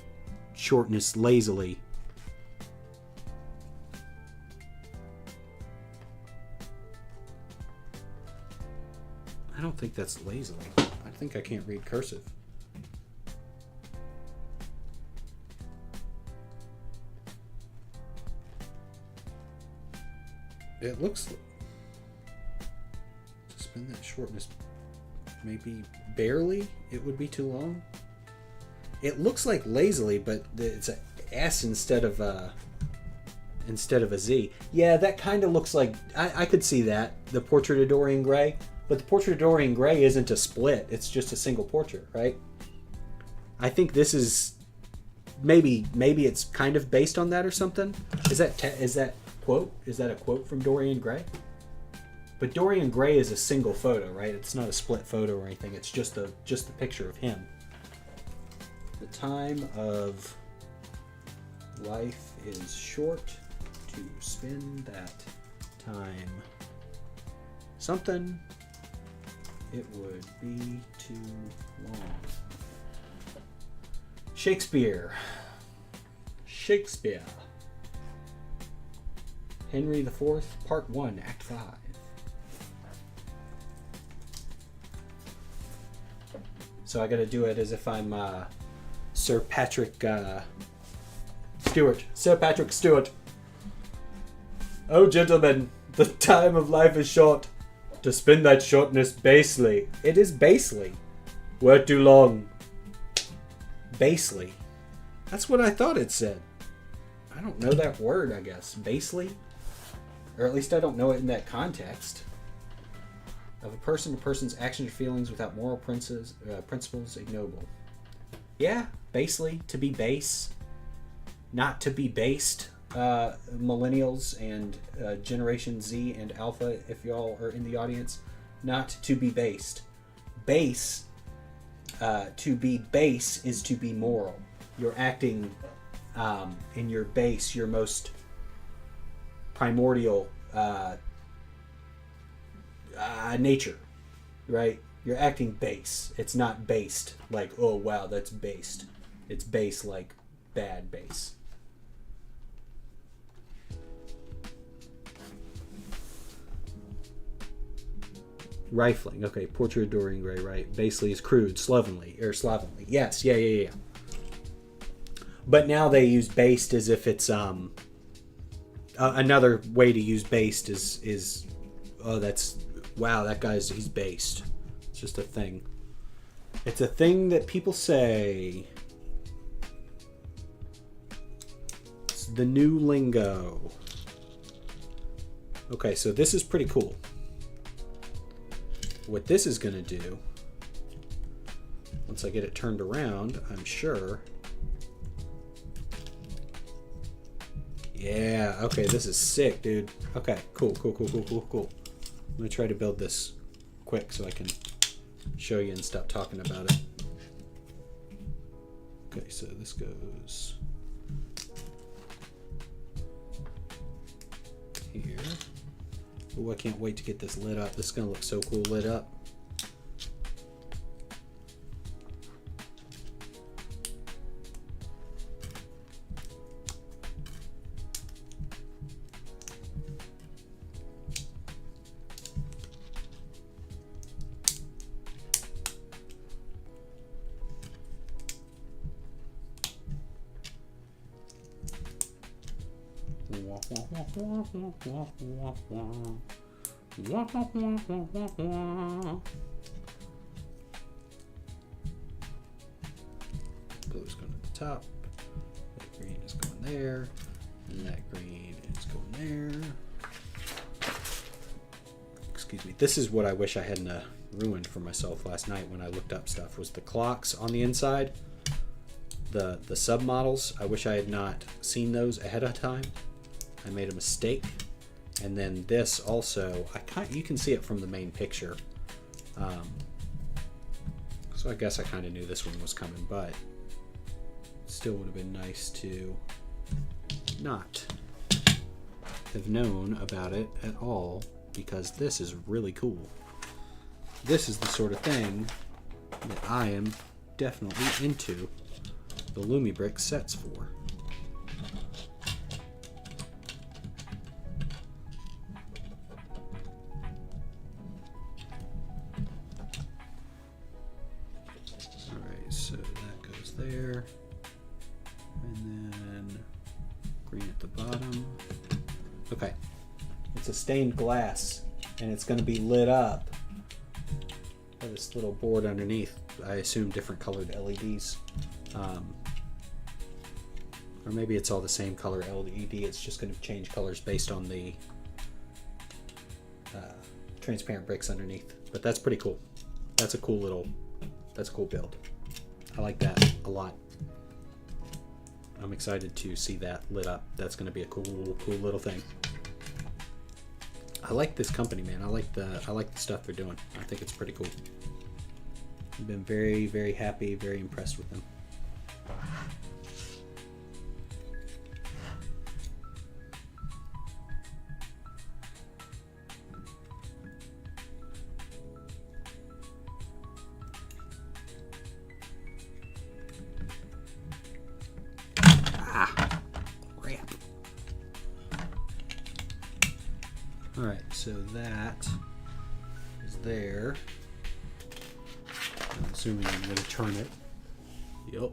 shortness lazily. I don't think that's lazily. I think I can't read cursive. It looks to spin that shortness maybe barely, it would be too long. It looks like lazily, but it's a S instead of a Z. Yeah, that kind of looks like I could see that, the portrait of Dorian Gray, but the portrait of Dorian Gray isn't a split, it's just a single portrait, right? I think this is maybe it's kind of based on that or something. Is that quote? Is that a quote from Dorian Gray? But Dorian Gray is a single photo, right? It's not a split photo or anything. It's just the picture of him. The time of life is short. To spin that time something, it would be too long. Shakespeare. Henry IV, Part 1, Act 5. So I gotta do it as if I'm Sir Patrick Stewart. Sir Patrick Stewart. Oh, gentlemen, the time of life is short. To spin that shortness basely. It is basely. We're too long. Basely. That's what I thought it said. I don't know that word, I guess. Basely? Or at least I don't know it in that context. Of a person to person's actions or feelings without moral principles ignoble. Yeah, basely. To be base. Not to be based. Millennials and Generation Z and Alpha, if y'all are in the audience. Not to be based. Base. To be base is to be moral. You're acting in your base, your most primordial nature, right? You're acting base. It's not based like, oh wow, that's based. It's base like bad base. Rifling. Okay, portrait of Dorian Gray, right? Basically is crude, slovenly. Yes, yeah. But now they use based as if it's another way to use based is oh, that's wow, that he's based. It's just a thing. It's a thing that people say. It's the new lingo. Okay, so this is pretty cool. What this is going to do, once I get it turned around, I'm sure. Yeah, okay, this is sick, dude. Okay, cool. I'm going to try to build this quick so I can show you and stop talking about it. Okay, so this goes here. Oh, I can't wait to get this lit up. This is going to look so cool lit up. top. That green is going there. And that green is going there. Excuse me. This is what I wish I hadn't ruined for myself last night when I looked up stuff, was the clocks on the inside. The submodels, I wish I had not seen those ahead of time. I made a mistake. And then this also, you can see it from the main picture. So I guess I kind of knew this one was coming, but it still would have been nice to not have known about it at all, because this is really cool. This is the sort of thing that I am definitely into the LumiBricks sets for. So that goes there, and then green at the bottom. Okay, it's a stained glass, and it's going to be lit up by this little board underneath. I assume different colored LEDs, or maybe it's all the same color LED. It's just going to change colors based on the transparent bricks underneath. But that's pretty cool. That's a cool build. I like that a lot. I'm excited to see that lit up. That's going to be a cool little thing. I like this company, man. I like the stuff they're doing. I think it's pretty cool. I've been very, very happy, very impressed with them. Alright, so that is there. I'm assuming I'm going to turn it. Yep.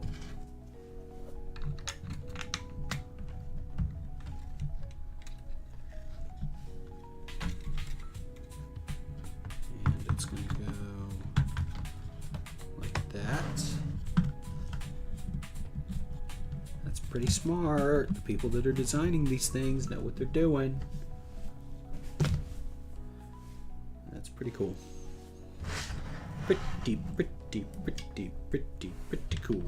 And it's going to go like that. That's pretty smart. The people that are designing these things know what they're doing. That's pretty cool. Pretty cool.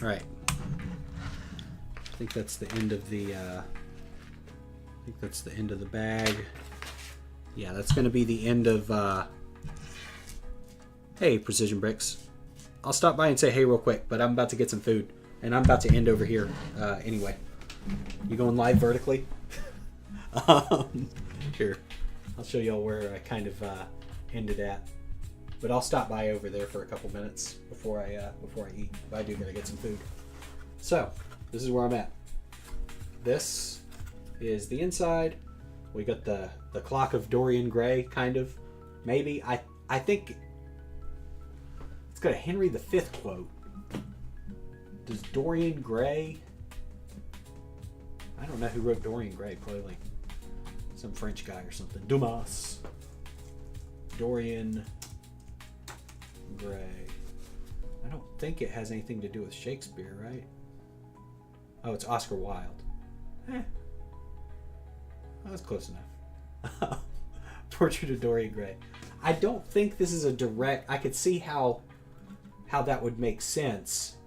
All right. I think that's the end of the. Bag. Yeah, that's going to be the end of. Hey, Precision Bricks. I'll stop by and say hey real quick, but I'm about to get some food, and I'm about to end over here. Anyway, you going live vertically? Here, I'll show y'all where I kind of ended at, but I'll stop by over there for a couple minutes before I eat. But I do gotta get some food. So this is where I'm at. This is the inside. We got the clock of Dorian Gray, kind of, maybe. I think it's got a Henry V quote. Does Dorian Gray? I don't know who wrote Dorian Gray. Probably like some French guy or something. Dumas. Dorian Gray. I don't think it has anything to do with Shakespeare, right? Oh, it's Oscar Wilde. That was close enough. Portrait of Dorian Gray. I don't think this is a direct... I could see how that would make sense.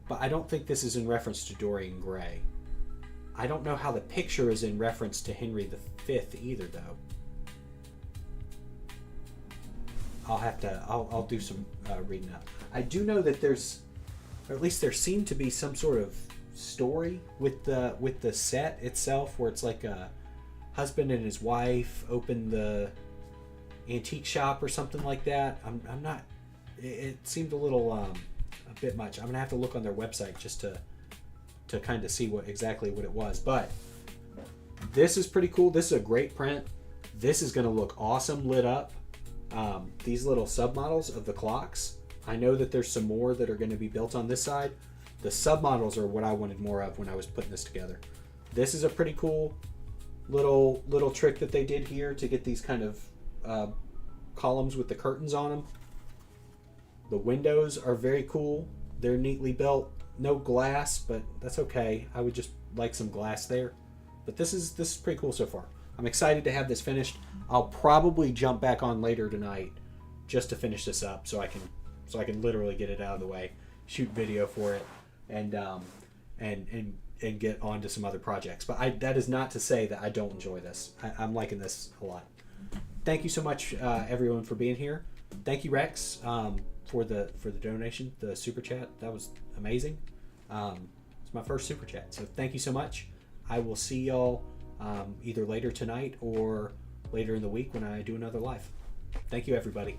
But I don't think this is in reference to Dorian Gray. I don't know how the picture is in reference to Henry V either, though. I'll do some reading up. I do know that there's, or at least there seemed to be some sort of story with the set itself, where it's like a husband and his wife open the antique shop or something like that. I'm not. It seemed a little a bit much. I'm gonna have to look on their website just to kind of see exactly what it was. But this is pretty cool. This is a great print. This is gonna look awesome lit up. These little submodels of the clocks. I know that there's some more that are going to be built on this side. The submodels are what I wanted more of when I was putting this together. This is a pretty cool little trick that they did here to get these kind of columns with the curtains on them. The windows are very cool. They're neatly built. No glass, but that's okay. I would just like some glass there. But this is pretty cool so far. I'm excited to have this finished. I'll probably jump back on later tonight just to finish this up, so I can literally get it out of the way, shoot video for it, and get on to some other projects. But that is not to say that I don't enjoy this. I'm liking this a lot. Thank you so much, everyone, for being here. Thank you, Rex, for the donation, the super chat. That was amazing. It's my first super chat, so thank you so much. I will see y'all either later tonight or later in the week when I do another live. Thank you, everybody.